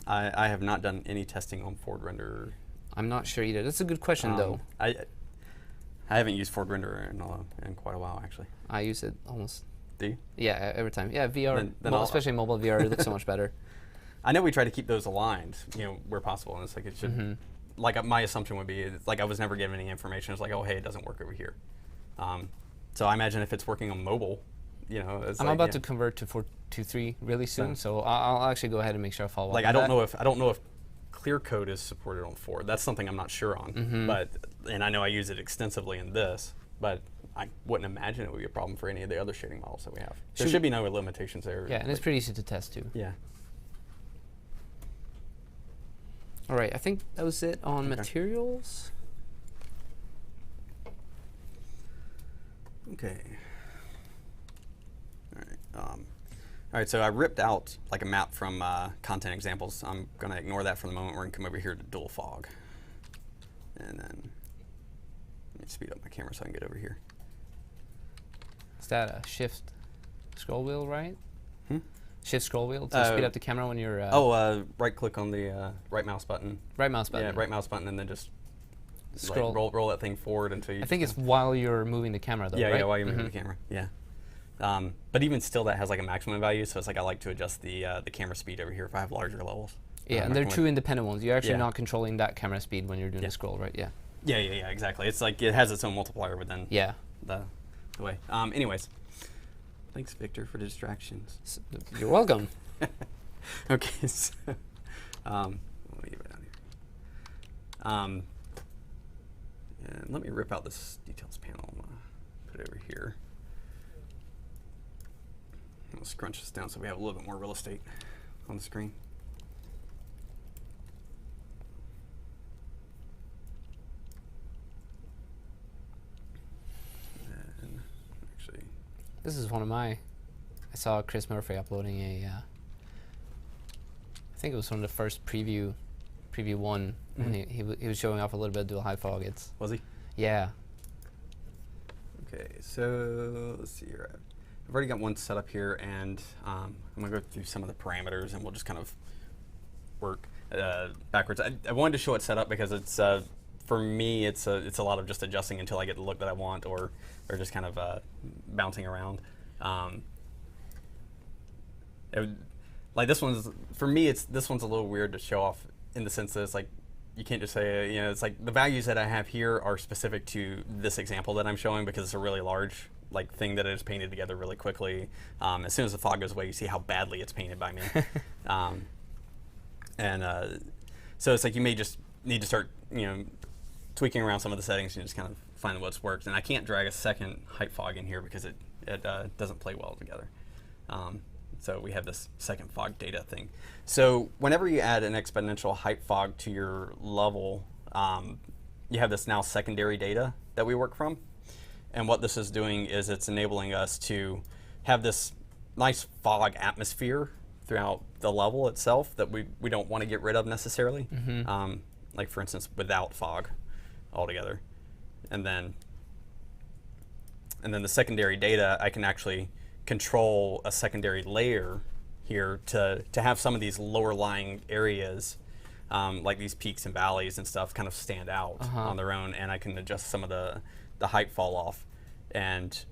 I have not done any testing on forward renderer. I'm not sure either. That's a good question, though. I haven't used forward renderer in quite a while, actually. I use it almost. Do you? Yeah, every time. Yeah, VR, then especially mobile VR, it looks so much better. I know we try to keep those aligned, where possible, and it's like it should. Like my assumption would be, it's like I was never given any information. It's like, oh, hey, it doesn't work over here. So I imagine if it's working on mobile, it's I'm about to convert to 4.2.3 really soon, so I'll actually go ahead and make sure I follow up. Like I don't know if clear code is supported on 4. That's something I'm not sure on. And I know I use it extensively in this, but I wouldn't imagine it would be a problem for any of the other shading models that we have. There should be no limitations there. Yeah, and it's pretty easy to test too. Yeah. All right, I think that was it on materials. Okay. All right, so I ripped out like a map from content examples. I'm going to ignore that for the moment. We're going to come over here to dual fog. And then let me speed up my camera so I can get over here. Is that a shift scroll wheel, right? Shift scroll wheel to speed up the camera when you're... right click on the right mouse button. Right mouse button. Yeah, right mouse button, and then just scroll. Like roll that thing forward until you. I think it's while you're moving the camera, though. Yeah, right? yeah, while you're moving the camera. Yeah. But even still, that has like a maximum value. So it's like I like to adjust the camera speed over here if I have larger levels. Yeah, and they're two independent ones. You're actually Yeah. not controlling that camera speed when you're doing the scroll, right? Yeah. Yeah, exactly. It's like it has its own multiplier within the way. Anyways, thanks, Victor, for the distractions. You're welcome. Okay, so let me get it down here. And let me rip out this details panel. I'm gonna put it over here. I'll scrunch this down so we have a little bit more real estate on the screen. And actually, This is one of my. I saw Chris Murphy uploading a. I think it was one of the first preview one when he was showing off a little bit of dual high fog. was he? Yeah. Okay, so let's see here. I've already got one set up here, and I'm gonna go through some of the parameters, and we'll just kind of work backwards. I wanted to show it set up because it's for me it's a lot of just adjusting until I get the look that I want, or just kind of bouncing around. Like this one's for me. This one's a little weird to show off in the sense that it's like you can't just say it's like the values that I have here are specific to this example that I'm showing because it's a really large thing that is painted together really quickly. As soon as the fog goes away, you see how badly it's painted by me. So it's like you may just need to start tweaking around some of the settings and just kind of find what's worked. And I can't drag a second height fog in here because it doesn't play well together. So we have this second fog data thing. So whenever you add an exponential height fog to your level, you have this now secondary data that we work from. And what this is doing is it's enabling us to have this nice fog atmosphere throughout the level itself that we don't want to get rid of necessarily. Like for instance, without fog altogether. And then the secondary data, I can actually control a secondary layer here to have some of these lower lying areas, like these peaks and valleys and stuff, kind of stand out on their own, and I can adjust some of the height fall off and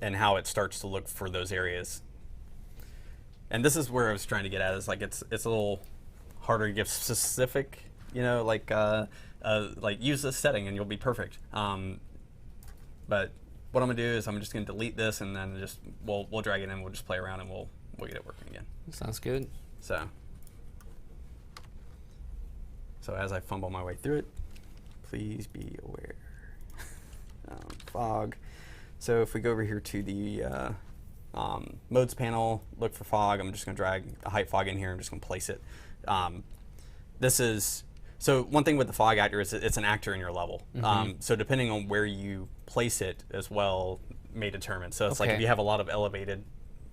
how it starts to look for those areas. And this is where I was trying to get at, is like it's a little harder to give specific, like use this setting and you'll be perfect. But what I'm gonna do is I'm just gonna delete this, and then just we'll drag it in, we'll just play around, and we'll get it working again. Sounds good. So as I fumble my way through it, please be aware. Fog. So if we go over here to the modes panel, look for fog. I'm just gonna drag a height fog in here. I'm just gonna place it. So one thing with the fog actor is it's an actor in your level. So depending on where you place it as well may determine. So it's like if you have a lot of elevated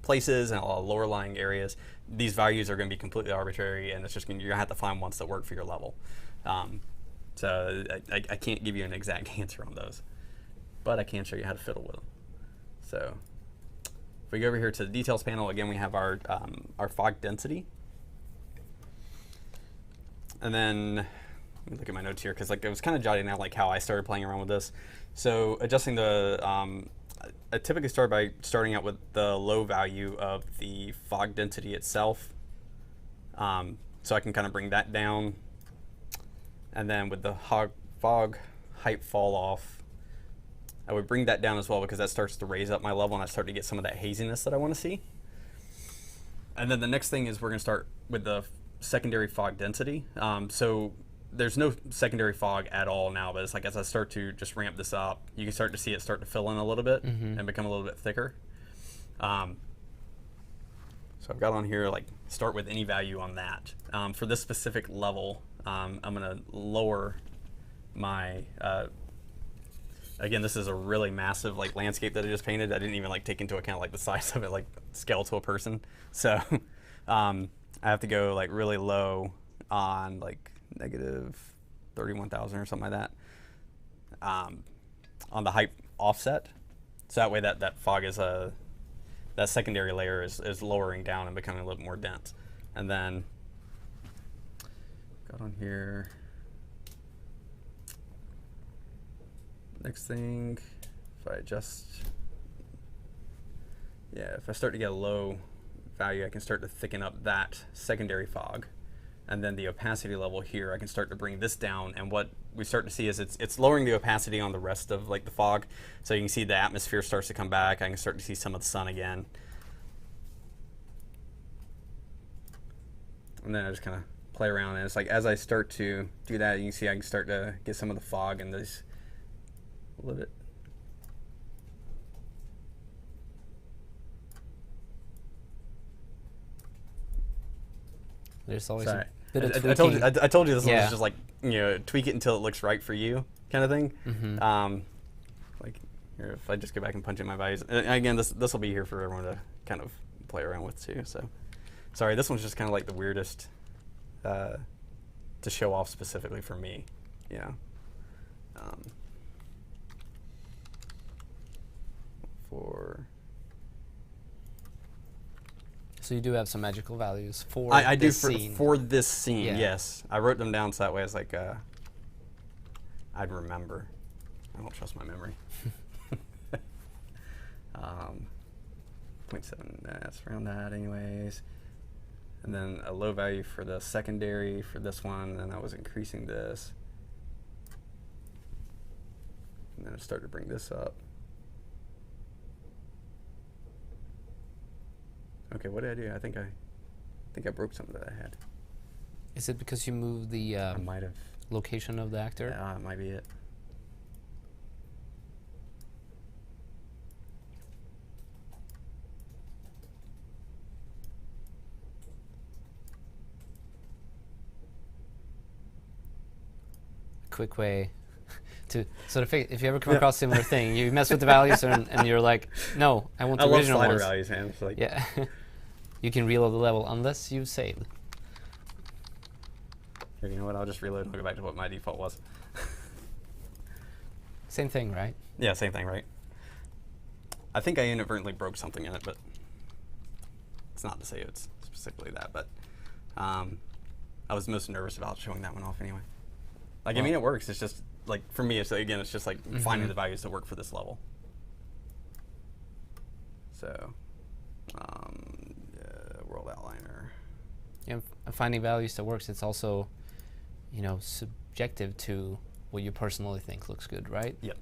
places and a lot of lower lying areas, these values are going to be completely arbitrary, and it's just you're going to have to find ones that work for your level. So I can't give you an exact answer on those, but I can show you how to fiddle with them. So if we go over here to the details panel, again we have our fog density. And then let me look at my notes here, because I was kind of jotting out how I started playing around with this. So adjusting the, I typically start by starting out with the low value of the fog density itself. So I can kind of bring that down. And then with the fog height fall off, I would bring that down as well, because that starts to raise up my level and I start to get some of that haziness that I want to see. And then the next thing is we're going to start with the secondary fog density. So there's no secondary fog at all now, but it's like as I start to just ramp this up, you can start to see it start to fill in a little bit and become a little bit thicker. So I've got on here start with any value on that. For this specific level, I'm going to lower my again, this is a really massive landscape that I just painted. I didn't even take into account the size of it, scale to a person. So I have to go really low on negative 31,000 or something like that on the height offset. So that way that fog is that secondary layer is lowering down and becoming a little more dense. And then got on here, Next thing, if I adjust, yeah, if I start to get a low value, I can start to thicken up that secondary fog. And then the opacity level here, I can start to bring this down. And what we start to see is it's lowering the opacity on the rest of like the fog. So you can see the atmosphere starts to come back. I can start to see some of the sun again. And then I just kind of play around. And it's like as I start to do that, you can see I can start to get some of the fog and this a little bit. There's always Sorry. a bit of I told you this one Yeah. was just like, you know, tweak it until it looks right for you kind of thing. Mm-hmm. Like here, if I just go back and punch in my values, and again, this will be here for everyone to kind of play around with too. So, sorry, this one's just kind of like the weirdest to show off specifically for me, you know. So you do have some magical values for I do this scene. for this scene. Yeah. Yes, I wrote them down so that way it's like I'd remember. I don't trust my memory. 0.7. That's around that, anyways. And then a low value for the secondary for this one, and I was increasing this. And then I started to bring this up. Okay, what did I do? I think I broke something that I had. Is it because you moved the I might have. location of the actor? Yeah, it might be it. Quick way to sort of if you ever come across a similar thing, you mess with the values and you're like, no, I want the original slider ones. values, man. It's like Yeah. You can reload the level unless you've saved. Here, you know what? I'll just reload and go back to what my default was. Same thing, right? Yeah, same thing, right? I think I inadvertently broke something in it, but it's not to say it's specifically that. But I was most nervous about showing that one off anyway. Like, I mean, it works. It's just like for me, it's again, it's just like finding the values that work for this level. So, world outliner. Yeah, finding values that works. It's also, you know, subjective to what you personally think looks good, right? Yep.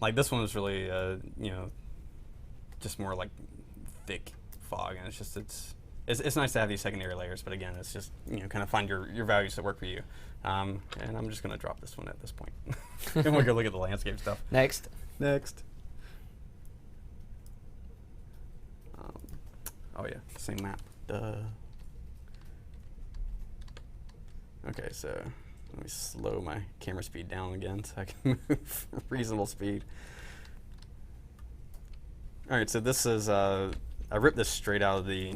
Like this one was really, you know, just more like thick fog, and it's just it's nice to have these secondary layers, but again, it's just, you know, kind of find your values that work for you. And I'm just gonna drop this one at this point, and we'll go look at the landscape stuff. Next. Oh yeah, same map. Duh. Okay, so let me slow my camera speed down again so I can move reasonable speed. All right, so this is, I ripped this straight out of the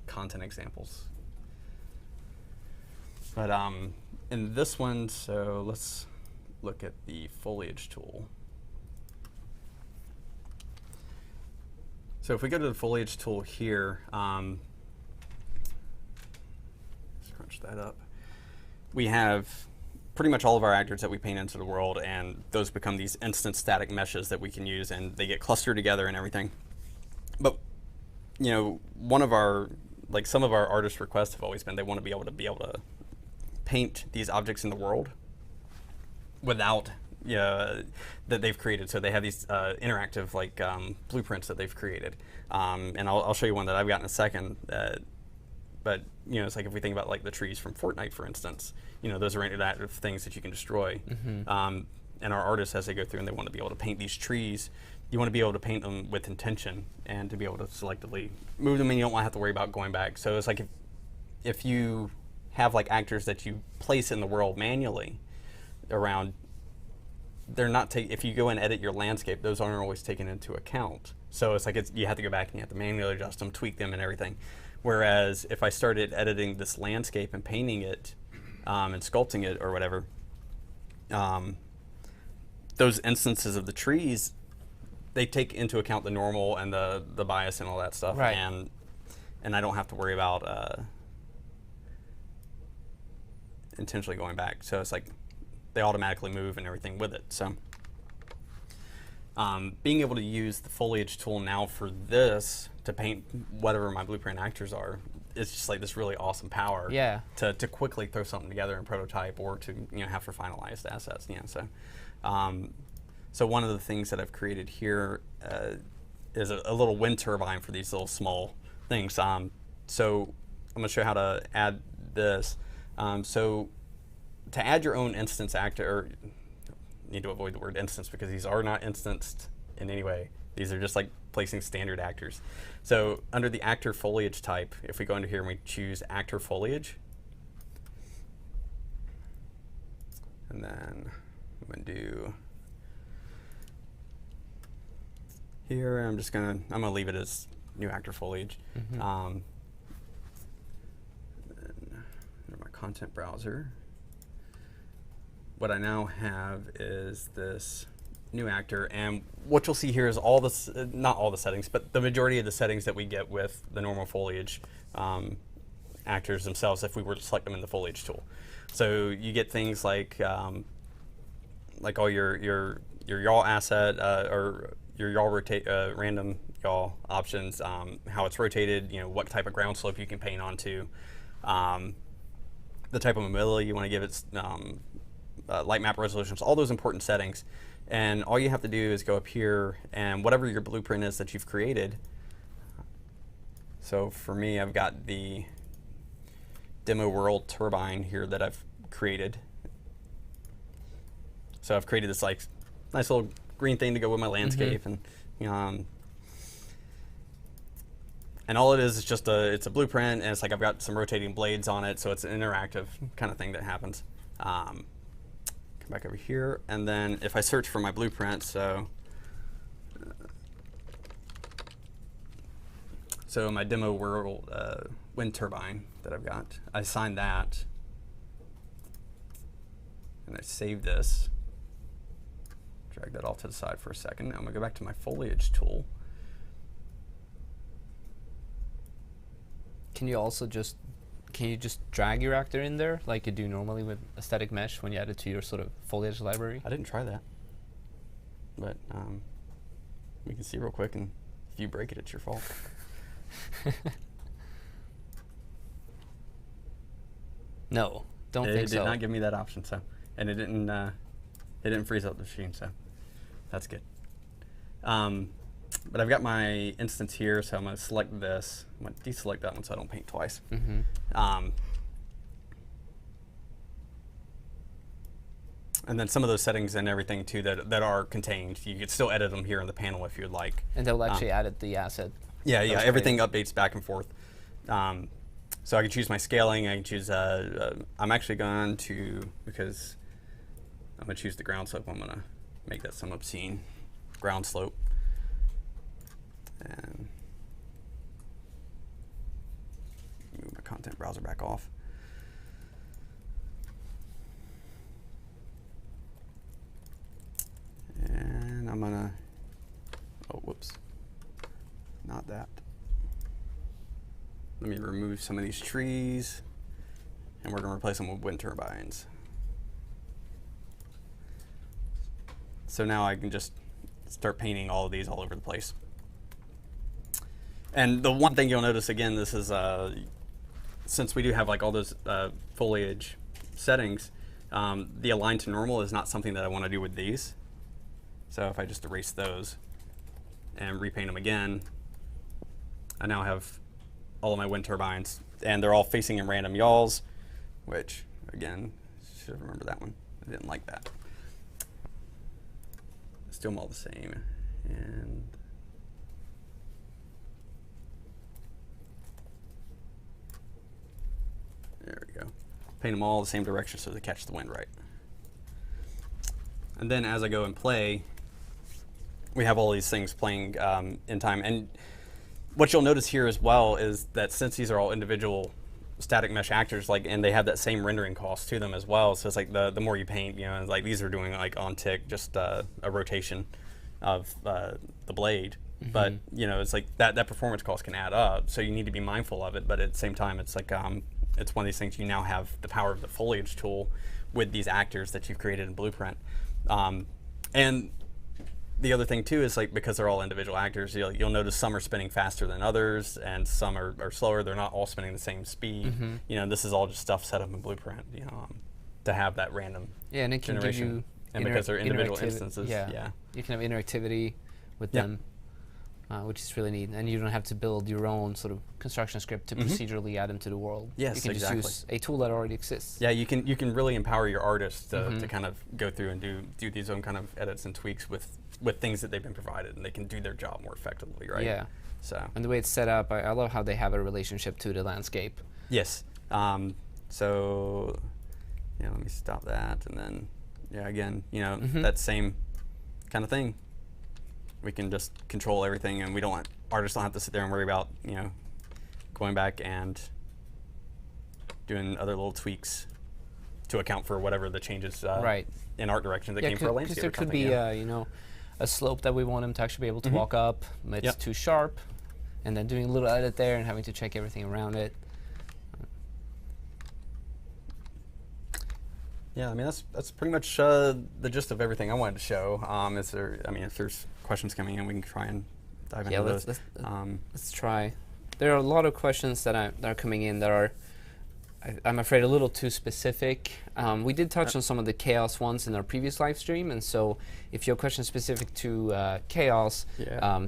content examples. But in this one, so let's look at the foliage tool. So if we go to the foliage tool here, let's crunch that up. We have pretty much all of our actors that we paint into the world, and those become these instant static meshes that we can use, and they get clustered together and everything. But, you know, one of our, like some of our artist requests have always been they want to be able to paint these objects in the world without that they've created. So they have these interactive like blueprints that they've created, and I'll show you one that I've got in a second. But you know, it's like if we think about like the trees from Fortnite, for instance, you know, those are interactive things that you can destroy. And our artists, as they go through and they want to be able to paint these trees, you want to be able to paint them with intention and to be able to selectively move them, and you don't want to have to worry about going back. So it's like if you have like actors that you place in the world manually around, they're not if you go and edit your landscape, those aren't always taken into account. So it's like you have to go back and you have to manually adjust them, tweak them, and everything. Whereas if I started editing this landscape and painting it and sculpting it or whatever, those instances of the trees, they take into account the normal and the bias and all that stuff, right. and I don't have to worry about intentionally going back. So it's like they automatically move and everything with it. So being able to use the foliage tool now for this to paint whatever my blueprint actors are, it's just like this really awesome power to quickly throw something together in prototype or to have for finalized assets. So one of the things that I've created here is a little wind turbine for these little small things. So I'm going to show you how to add this. So to add your own instance actor, or need to avoid the word instance because these are not instanced in any way. These are just like placing standard actors. So under the actor foliage type, if we go into here and we choose actor foliage, and then I'm going to do here, I'm going to leave it as new actor foliage. Then under my content browser, what I now have is this new actor, and what you'll see here is all this, not all the settings, but the majority of the settings that we get with the normal foliage actors themselves if we were to select them in the foliage tool. So you get things like all your yaw asset or your yaw rotate random yaw options, how it's rotated, what type of ground slope you can paint onto, the type of mobility you want to give it, light map resolutions, all those important settings. And all you have to do is go up here and whatever your blueprint is that you've created. So for me, I've got the demo world turbine here that I've created. So I've created this like nice little green thing to go with my landscape, and all it is just it's a blueprint, and it's like I've got some rotating blades on it, so it's an interactive kind of thing that happens. Come back over here, and then if I search for my blueprint, so my demo world wind turbine that I've got, I assign that, and I save this. Drag that off to the side for a second. Now I'm going to go back to my foliage tool. Can you also just drag your actor in there like you do normally with a static mesh when you add it to your sort of foliage library? I didn't try that, but we can see real quick, and if you break it, it's your fault. No, don't think so. It did not give me that option, so, and it didn't freeze up the machine, so that's good. But I've got my instance here, so I'm going to select this. I'm going to deselect that one so I don't paint twice. And then some of those settings and everything too that are contained, you could still edit them here in the panel if you'd like. And they'll actually edit the asset. Yeah, everything updates back and forth. So I can choose my scaling. I can choose. I'm actually going to, because I'm going to choose the ground slope. I'm going to make that some obscene ground slope. And move my content browser back off. And I'm going to, oh, whoops, not that. Let me remove some of these trees, and we're going to replace them with wind turbines. So now I can just start painting all of these all over the place. And the one thing you'll notice, again, this is, since we do have like all those foliage settings, the align to normal is not something that I want to do with these. So if I just erase those and repaint them again, I now have all of my wind turbines, and they're all facing in random yaws, which, again, should remember that one. I didn't like that. Let's do them all the same. And there we go. Paint them all the same direction so they catch the wind right. And then as I go and play, we have all these things playing in time. And what you'll notice here as well is that since these are all individual static mesh actors, like, and they have that same rendering cost to them as well. So it's like the more you paint, like these are doing like on tick, just a rotation of the blade. But it's like that performance cost can add up. So you need to be mindful of it. But at the same time, it's like it's one of these things. You now have the power of the foliage tool, with these actors that you've created in Blueprint. And the other thing too is like, because they're all individual actors, you'll notice some are spinning faster than others and some are slower. They're not all spinning the same speed. You know, this is all just stuff set up in Blueprint, you know, to have that random and it can give generation. you And because they're individual instances. Yeah. You can have interactivity with them, which is really neat. And you don't have to build your own sort of construction script to procedurally add them to the world. Yes, you can just use a tool that already exists. Yeah, you can really empower your artists to kind of go through and do these own kind of edits and tweaks with things that they've been provided, and they can do their job more effectively, right? Yeah. So. And the way it's set up, I love how they have a relationship to the landscape. Yes. So, yeah, let me stop that, and then, yeah, again, you know, that same kind of thing. We can just control everything, and artists don't have to sit there and worry about, you know, going back and doing other little tweaks to account for whatever the changes in art direction that came for a landscape. Because there could be, you know, a slope that we want them to actually be able to walk up. It's too sharp, and then doing a little edit there and having to check everything around it. Yeah, I mean that's pretty much the gist of everything I wanted to show. If there's questions coming in, we can try and dive into those. Let's try. There are a lot of questions that are coming in that are, I'm afraid, a little too specific. We did touch on some of the chaos ones in our previous live stream, and so if you have questions specific to chaos,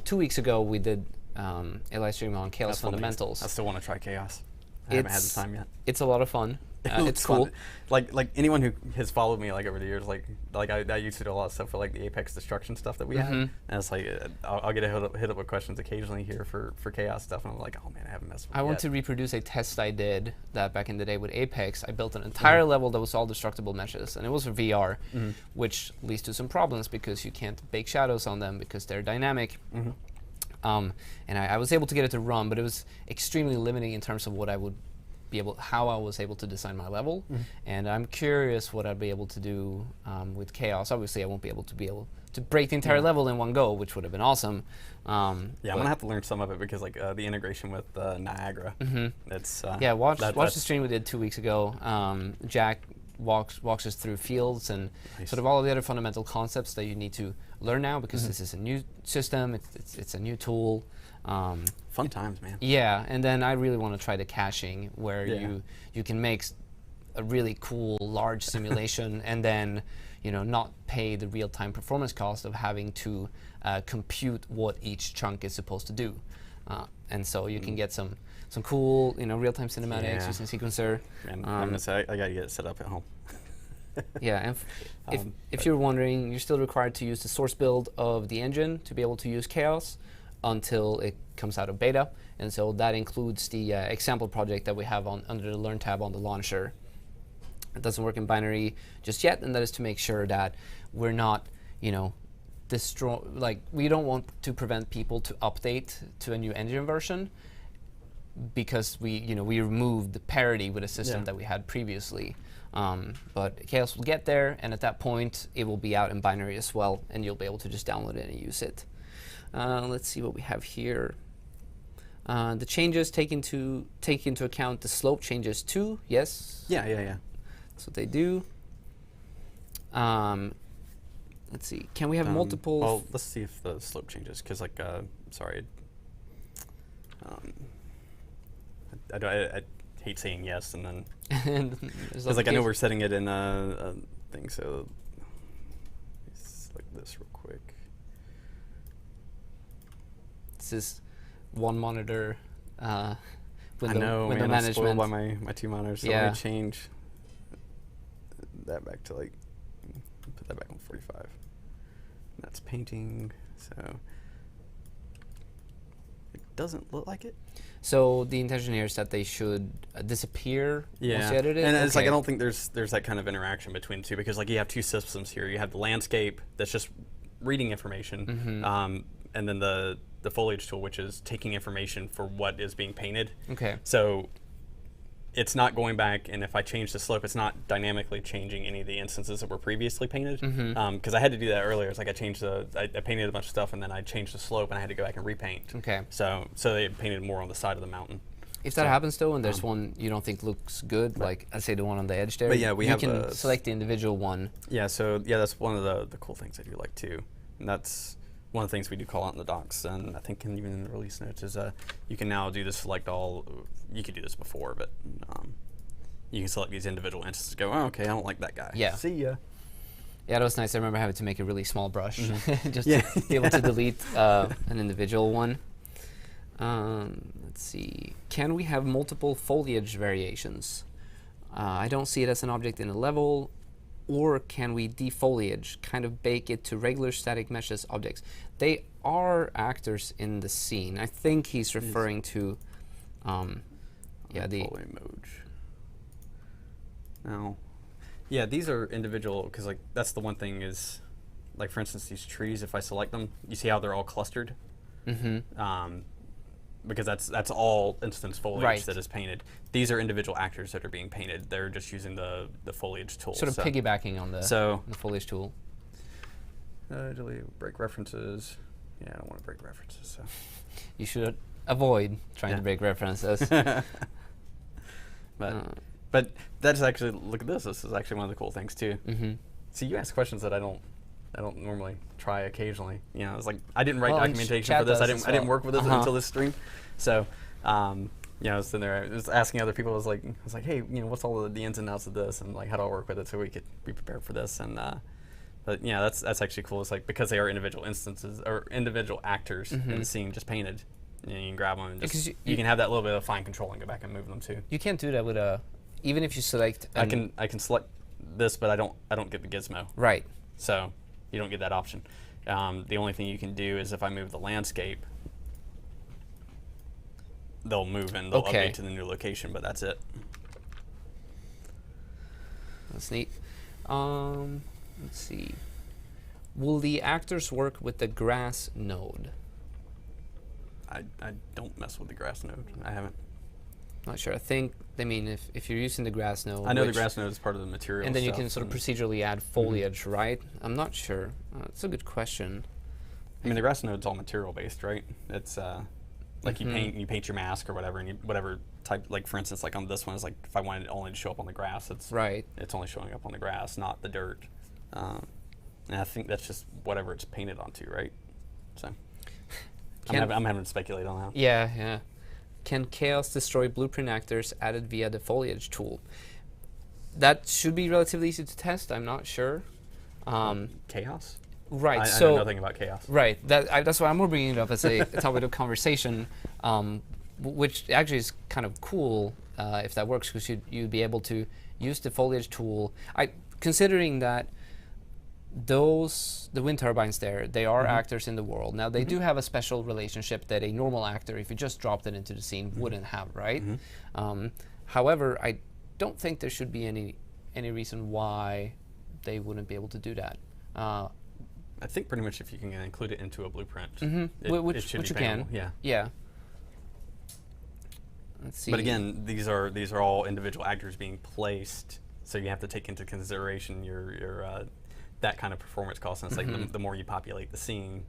2 weeks ago we did a live stream on chaos fundamentals. I still want to try chaos. I haven't had the time yet. It's a lot of fun. It's cool. Like anyone who has followed me like over the years, like I used to do a lot of stuff for like the Apex destruction stuff that we had, and it's like I'll get hit up with questions occasionally here for chaos stuff, and I'm like, oh man, I haven't messed with it. I want to reproduce a test I did that back in the day with Apex. I built an entire level that was all destructible meshes, and it was for VR, which leads to some problems because you can't bake shadows on them because they're dynamic. And I was able to get it to run, but it was extremely limiting in terms of what I would how I was able to design my level, and I'm curious what I'd be able to do with chaos. Obviously, I won't be able to break the entire level in one go, which would have been awesome. I'm gonna have to learn some of it because like the integration with Niagara. It's watch the stream we did 2 weeks ago. Jack walks us through fields and sort of all of the other fundamental concepts that you need to learn now because this is a new system. It's a new tool. Fun times, man. Yeah, and then I really want to try the caching where you can make a really cool large simulation and then not pay the real-time performance cost of having to compute what each chunk is supposed to do, and so you can get some cool real-time cinematics using sequencer. And I'm gonna say I gotta get it set up at home. Yeah, and if you're wondering, you're still required to use the source build of the engine to be able to use chaos until it comes out of beta, and so that includes the example project that we have under the Learn tab on the launcher. It doesn't work in binary just yet, and that is to make sure that we're not, we don't want to prevent people to update to a new engine version because we removed the parity with a system that we had previously. But chaos will get there, and at that point, it will be out in binary as well, and you'll be able to just download it and use it. Let's see what we have here. The changes take into account the slope changes too. Yes. Yeah. That's what they do. Let's see. Can we have multiple? Well, let's see if the slope changes. Because, sorry. I hate saying yes, and then because I know we're setting it in a thing. So let's select this real quick. This is one monitor window, I know, window man, management. I'm spoiled by my two monitors. So let me change that back to put that back on 45. That's painting, so it doesn't look like it. So the intention here is that they should disappear once you edit it? And it's like I don't think there's that kind of interaction between the two because you have two systems here. You have the landscape that's just reading information, and then the foliage tool, which is taking information for what is being painted. Okay. So it's not going back, and if I change the slope, it's not dynamically changing any of the instances that were previously painted. Because I had to do that earlier. It's like I painted a bunch of stuff, and then I changed the slope, and I had to go back and repaint. Okay. So they painted more on the side of the mountain. If that happens though, and there's one you don't think looks good, like I say the one on the edge there, But yeah, we you can select the individual one. Yeah, so yeah, that's one of the cool things I do like too. And that's one of the things we do call out in the docs, and I think even in the release notes is you can now do this select all. You could do this before, but you can select these individual instances. Go, oh, okay, I don't like that guy. Yeah. See ya. Yeah, that was nice. I remember having to make a really small brush just to be able to delete an individual one. Let's see. Can we have multiple foliage variations? I don't see it as an object in a level. Or can we defoliage, kind of bake it to regular static meshes objects? They are actors in the scene. I think he's referring to, the foliage. No. Yeah, these are individual, because like that's the one thing is, like for instance, these trees. If I select them, you see how they're all clustered. Because that's all instance foliage that is painted. These are individual actors that are being painted. They're just using the foliage tool. Sort of piggybacking on the foliage tool. Delete break references. Yeah, I don't want to break references. So you should avoid trying to break references. But that's actually, look at this. This is actually one of the cool things too. See, you ask questions that I don't normally try occasionally. You know, it's like I didn't write documentation for this. I didn't work with this until this stream. So, you know, I was sitting there, I was asking other people. I was like, hey, you know, what's all the ins and outs of this, and like how do I work with it so we could be prepared for this. And but yeah, that's actually cool. It's like because they are individual instances or individual actors in the scene, just painted. You know, you can grab them and just you can have that little bit of fine control and go back and move them too. You can't do that with even if you select. I can select this, but I don't get the gizmo. Right. So you don't get that option. The only thing you can do is if I move the landscape, they'll move and they'll update to the new location, but that's it. That's neat. Let's see. Will the actors work with the grass node? I don't mess with the grass node. I haven't. Not sure. I think, I mean, if you're using the grass node. I know the grass node is part of the material. And then you can sort of procedurally add foliage, right? I'm not sure. It's a good question. I mean, the grass node's all material based, right? It's like you paint your mask or whatever, and whatever type. Like for instance, like on this one, it's like if I wanted it only to show up on the grass, it's only showing up on the grass, not the dirt. And I think that's just whatever it's painted onto, right? So I'm having to speculate on that. Yeah. Can chaos destroy blueprint actors added via the foliage tool? That should be relatively easy to test. I'm not sure. Chaos? Right. I know nothing about chaos. Right. That's why I'm more bringing it up as a topic of conversation, which actually is kind of cool if that works, because you'd be able to use the foliage tool. Considering that the wind turbines there, they are actors in the world. Now, they do have a special relationship that a normal actor, if you just dropped it into the scene, wouldn't have, right? However, I don't think there should be any reason why they wouldn't be able to do that. I think pretty much if you can include it into a blueprint, which you can. Yeah. Let's see. But again, these are all individual actors being placed, so you have to take into consideration your that kind of performance cost. And it's like the more you populate the scene,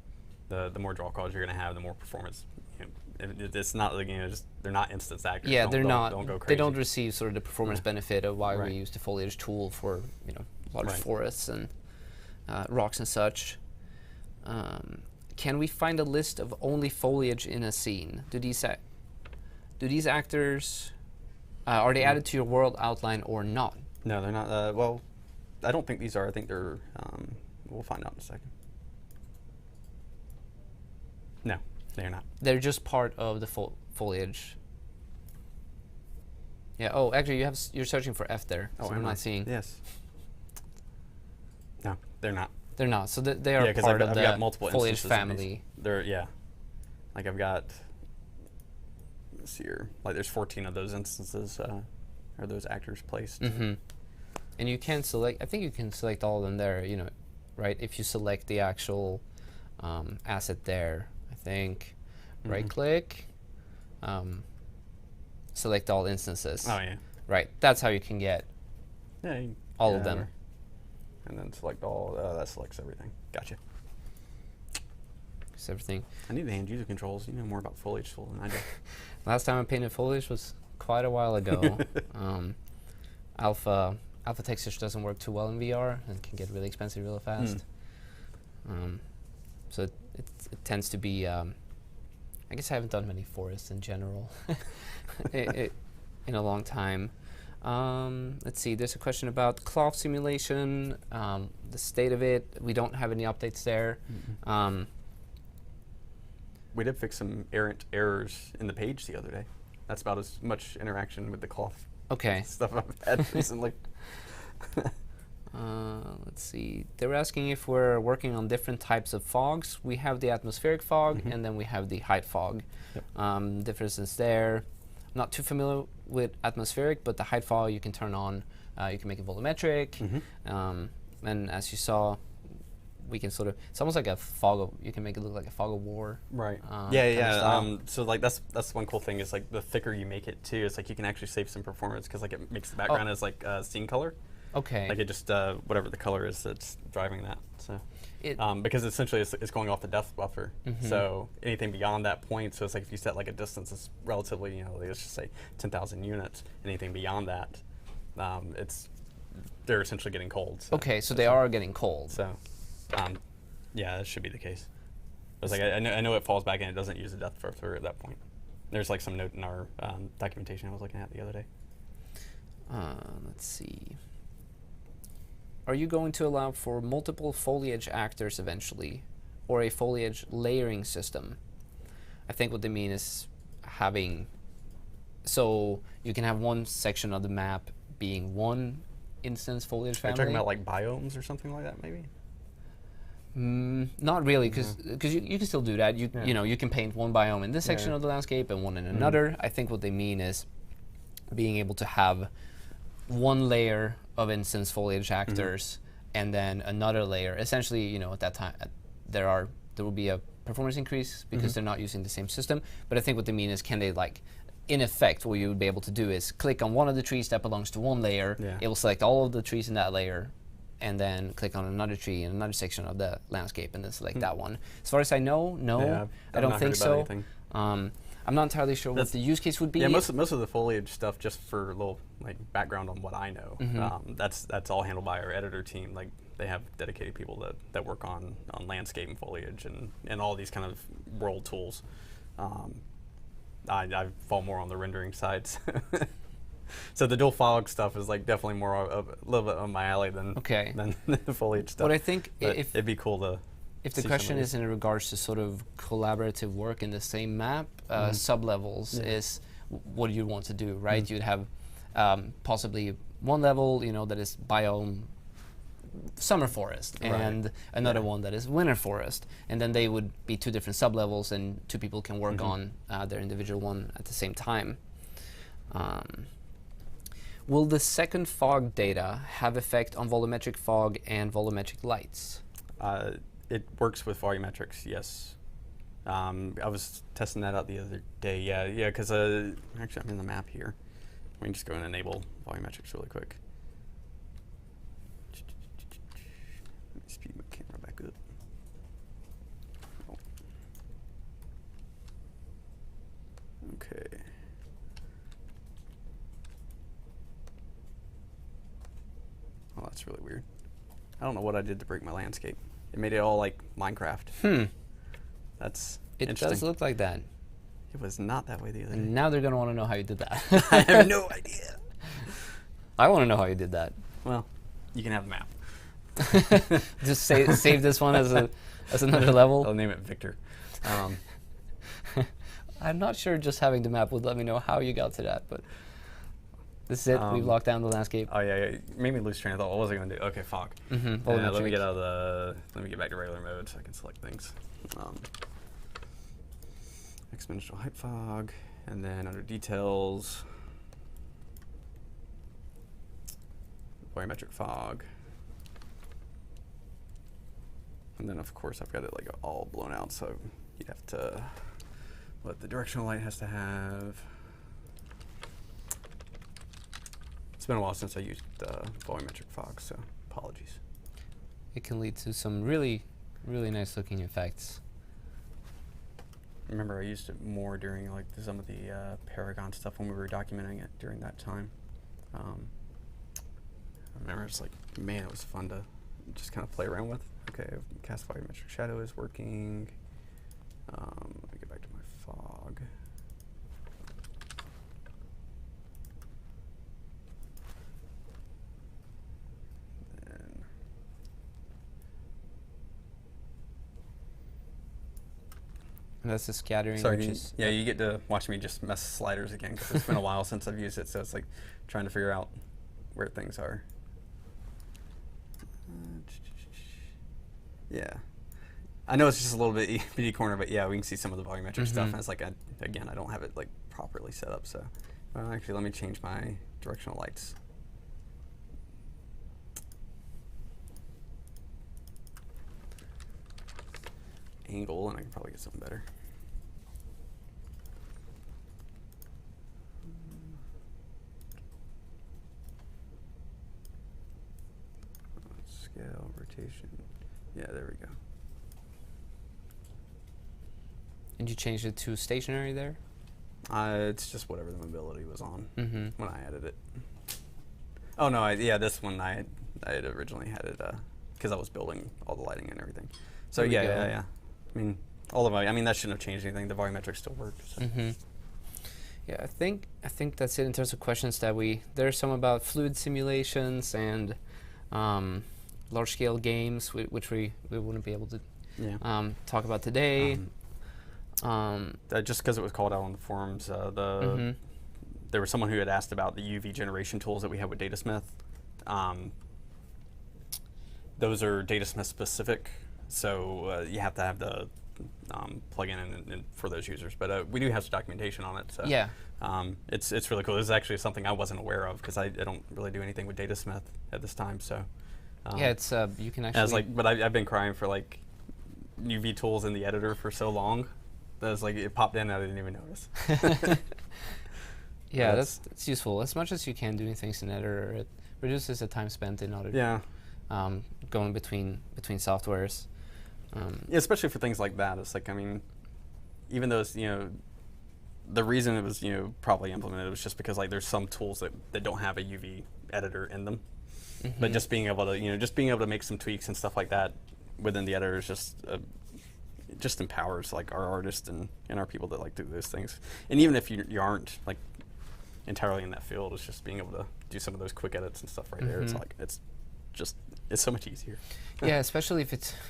the more draw calls you're going to have, the more performance. You know, it's not like, you know, just they're not instance actors. Yeah, they're not. Don't go crazy. They don't receive sort of the performance benefit of why we use the foliage tool for large forests and rocks and such. Can we find a list of only foliage in a scene? Do these actors are they added to your world outline or not? No, they're not. Well, I don't think these are. I think they're. We'll find out in a second. No, they're not. They're just part of the foliage. Yeah. Oh, actually, you're searching for F there. Oh, so I'm not seeing. Yes. No, they're not. They're not. So they are part of the multiple foliage family. They're like I've got. Let's see here. Like there's 14 of those instances, or those actors placed. And you can select. I think you can select all of them there. You know, right? If you select the actual asset there, I think right-click, select all instances. Oh yeah. Right. That's how you can get all of them. And then select all. That selects everything. Gotcha. because everything. I need the hand user controls. You know more about foliage tool than I do. Last time I painted foliage was quite a while ago. Alpha texture doesn't work too well in VR and can get really expensive real fast. So it tends to be. I guess I haven't done many forests in general in a long time. Let's see. There's a question about cloth simulation, the state of it. We don't have any updates there. We did fix some errant errors in the page the other day. That's about as much interaction with the cloth stuff I've had recently. Let's see. They were asking if we're working on different types of fogs. We have the atmospheric fog, and then we have the height fog. Yep. Differences there. Not too familiar with atmospheric, but the height fog you can turn on. You can make it volumetric, and as you saw, we can sort of. It's almost like a fog of. You can make it look like a fog of war. Right. Yeah. So like that's one cool thing is like the thicker you make it too, it's like you can actually save some performance because like it makes the background as like scene color. Okay. Like it just whatever the color is that's driving that. So because essentially it's going off the depth buffer. So anything beyond that point, so it's like if you set like a distance that's relatively, let's just say 10,000 units. Anything beyond that, they're essentially getting cold. So okay, so they are getting cold. So yeah, that should be the case. It's like I know it falls back and it doesn't use the depth buffer at that point. There's like some note in our documentation I was looking at the other day. Let's see. Are you going to allow for multiple foliage actors eventually, or a foliage layering system? I think what they mean is having, so you can have one section of the map being one instance foliage family. Are you talking about like biomes or something like that, maybe? Not really, because you can still do that. You you can paint one biome in this section of the landscape and one in another. I think what they mean is being able to have one layer of instance foliage actors and then another layer. Essentially, at that time there will be a performance increase because they're not using the same system. But I think what they mean is can they like, in effect, what you would be able to do is click on one of the trees that belongs to one layer. It will select all of the trees in that layer, and then click on another tree in another section of the landscape and then select that one. As far as I know, no, I don't think so. I'm not entirely sure what the use case would be. Yeah, most of the foliage stuff, just for a little like background on what I know, that's all handled by our editor team. Like they have dedicated people that work on landscape and foliage and all these kind of world tools. I fall more on the rendering sides. So the dual fog stuff is like definitely more a little bit on my alley than the foliage stuff. But I think if it'd be cool to. If the question is in regards to sort of collaborative work in the same map, sub-levels is what you want to do, right? You'd have possibly one level, that is biome summer forest, and another one that is winter forest. And then they would be two different sub-levels, and two people can work on their individual one at the same time. Will the second fog data have effect on volumetric fog and volumetric lights? It works with volumetrics, yes. I was testing that out the other day. Yeah, because actually I'm in the map here. We can just go and enable volumetrics really quick. Let me speed my camera back up. Okay. Oh, that's really weird. I don't know what I did to break my landscape. It made it all like Minecraft. That's interesting. It does look like that. It was not that way the other day. And now they're going to want to know how you did that. I have no idea. I want to know how you did that. Well, you can have the map. Just save this one as another level. I'll name it Victor. I'm not sure just having the map would let me know how you got to that, but this is it. We've locked down the landscape. Oh yeah. Made me lose train of thought. What was I going to do? Okay, fog. Let me get out of let me get back to regular mode so I can select things. Exponential height fog, and then under details, volumetric fog, and then of course I've got it like all blown out, so you'd have to what the directional light has to have. It's been a while since I used volumetric fog, so apologies. It can lead to some really, really nice looking effects. remember I used it more during like some of the Paragon stuff when we were documenting it during that time. I remember it's like, man, it was fun to just kind of play around with. Okay, cast volumetric shadow is working. Let me get back to my fog. And that's the scattering. Sorry, yeah, you get to watch me just mess sliders again because it's been a while since I've used it, so it's like trying to figure out where things are. Yeah, I know it's just a little bit bitty corner, but yeah, we can see some of the volumetric stuff. And it's like, again, I don't have it like properly set up, so actually, let me change my directional lights. Angle, and I can probably get something better. Scale, rotation. Yeah, there we go. And you changed it to stationary there? It's just whatever the mobility was on when I added it. Oh no, yeah, this one I had originally had it because I was building all the lighting and everything. So yeah. I mean, that shouldn't have changed anything. The volumetric still works. So. Yeah, I think that's it in terms of questions that there's some about fluid simulations and large scale games, which we wouldn't be able to talk about today. Just because it was called out on the forums, there was someone who had asked about the UV generation tools that we have with Datasmith. Those are Datasmith specific. So you have to have the plugin in for those users, but we do have some documentation on it. So yeah, it's really cool. This is actually something I wasn't aware of because I don't really do anything with Datasmith at this time. So yeah, it's you can actually. I was like, but I've been crying for like UV tools in the editor for so long that it's like it popped in and I didn't even notice. Yeah, that's useful. As much as you can doing things in editor, it reduces the time spent in order going between softwares. Yeah, especially for things like that. It's like, I mean, even though it's, the reason it was, probably implemented was just because like there's some tools that don't have a UV editor in them. But just being able to, make some tweaks and stuff like that within the editor is just empowers like our artists and our people that like do those things. And even if you aren't like entirely in that field, it's just being able to do some of those quick edits and stuff right there. It's like, it's so much easier. Yeah, especially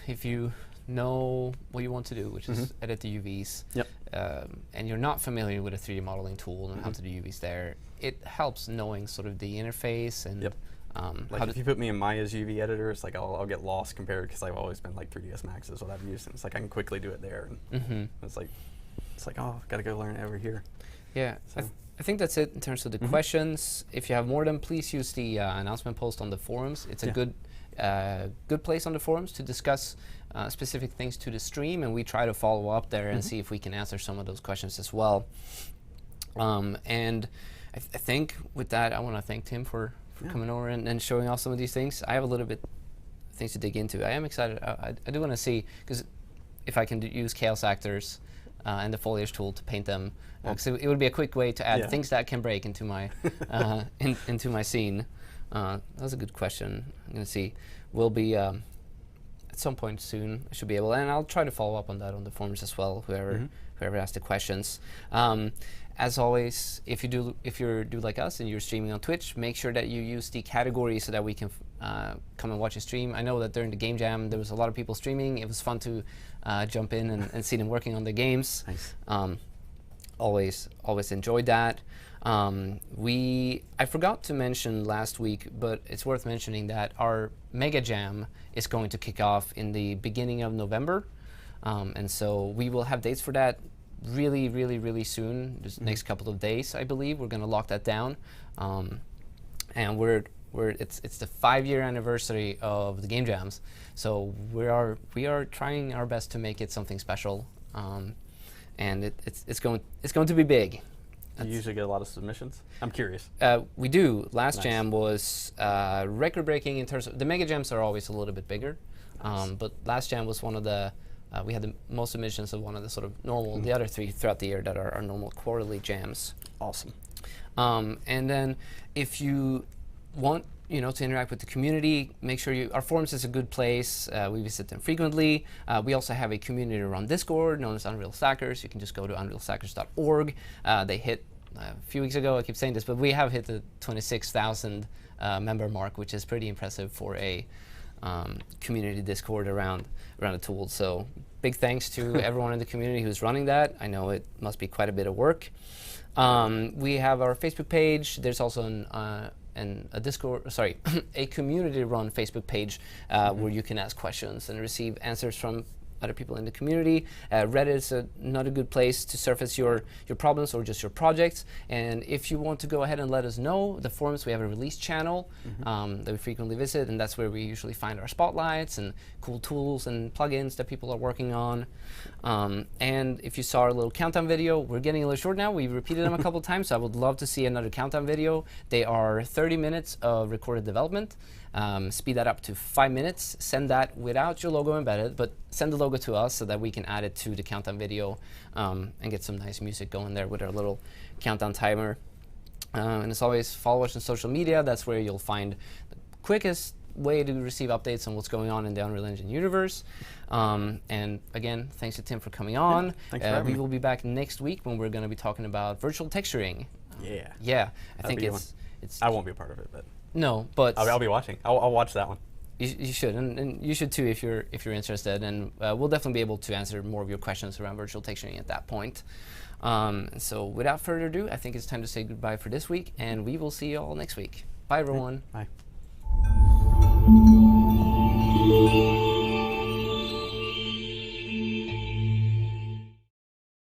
if you know what you want to do, which is edit the UVs, and you're not familiar with a 3D modeling tool and how to do UVs there, it helps knowing sort of the interface and like if you put me in Maya's UV editor, it's like I'll get lost compared because I've always been like 3ds Max is what I've used, and it's like I can quickly do it there, and it's like oh, I've got to go learn it over here. Yeah, so I think that's it in terms of the questions. If you have more of them, please use the announcement post on the forums. It's a good place on the forums to discuss specific things to the stream, and we try to follow up there and see if we can answer some of those questions as well. And I think with that, I want to thank Tim for coming over and showing off some of these things. I have a little bit things to dig into. I am excited. I do want to see, because if I can use chaos actors and the foliage tool to paint them, so it would be a quick way to add things that can break into my into my scene. That was a good question. I'm going to see. We'll be at some point soon. I should be able, and I'll try to follow up on that on the forums as well. Whoever asked the questions. As always, if you do like us and you're streaming on Twitch, make sure that you use the category so that we can come and watch a stream. I know that during the game jam there was a lot of people streaming. It was fun to jump in and see them working on the games. Nice. Always enjoyed that. I forgot to mention last week, but it's worth mentioning that our Mega Jam is going to kick off in the beginning of November. And so we will have dates for that really, really, really soon. Just next couple of days, I believe. We're going to lock that down. And it's the 5-year anniversary of the game jams. So we are trying our best to make it something special. And it's going to be big. You usually get a lot of submissions? I'm curious. We do. Last jam was record-breaking in terms of... The mega jams are always a little bit bigger. But last jam was one of the we had the most submissions of one of the sort of normal, the other 3 throughout the year that are our normal quarterly jams. Awesome. And then if you want to interact with the community, make sure our forums is a good place. We visit them frequently. We also have a community-run Discord known as Unreal Stackers. You can just go to unrealstackers.org. They hit a few weeks ago, I keep saying this, but we have hit the 26,000 member mark, which is pretty impressive for a community Discord around the tool. So big thanks to everyone in the community who's running that. I know it must be quite a bit of work. We have our Facebook page. There's also a Discord, sorry, a community-run Facebook page where you can ask questions and receive answers from other people in the community. Reddit is another good place to surface your problems or just your projects. And if you want to go ahead and let us know, the forums, we have a release channel that we frequently visit, and that's where we usually find our spotlights and cool tools and plugins that people are working on. And if you saw our little countdown video, we're getting a little short now. We've repeated them a couple times, so I would love to see another countdown video. They are 30 minutes of recorded development. Speed that up to 5 minutes. Send that without your logo embedded, but send the logo to us so that we can add it to the countdown video and get some nice music going there with our little countdown timer. And as always, follow us on social media. That's where you'll find the quickest way to receive updates on what's going on in the Unreal Engine universe. And again, thanks to Tim for coming on. Thanks for having we me. will be back next week when we're going to be talking about virtual texturing. Yeah. I think it's I won't be a part of it, but no, but I'll be watching. I'll watch that one. you should, and you should too if you're interested. And we'll definitely be able to answer more of your questions around virtual texturing at that point. So without further ado, I think it's time to say goodbye for this week, and we will see you all next week. Bye, everyone. Bye.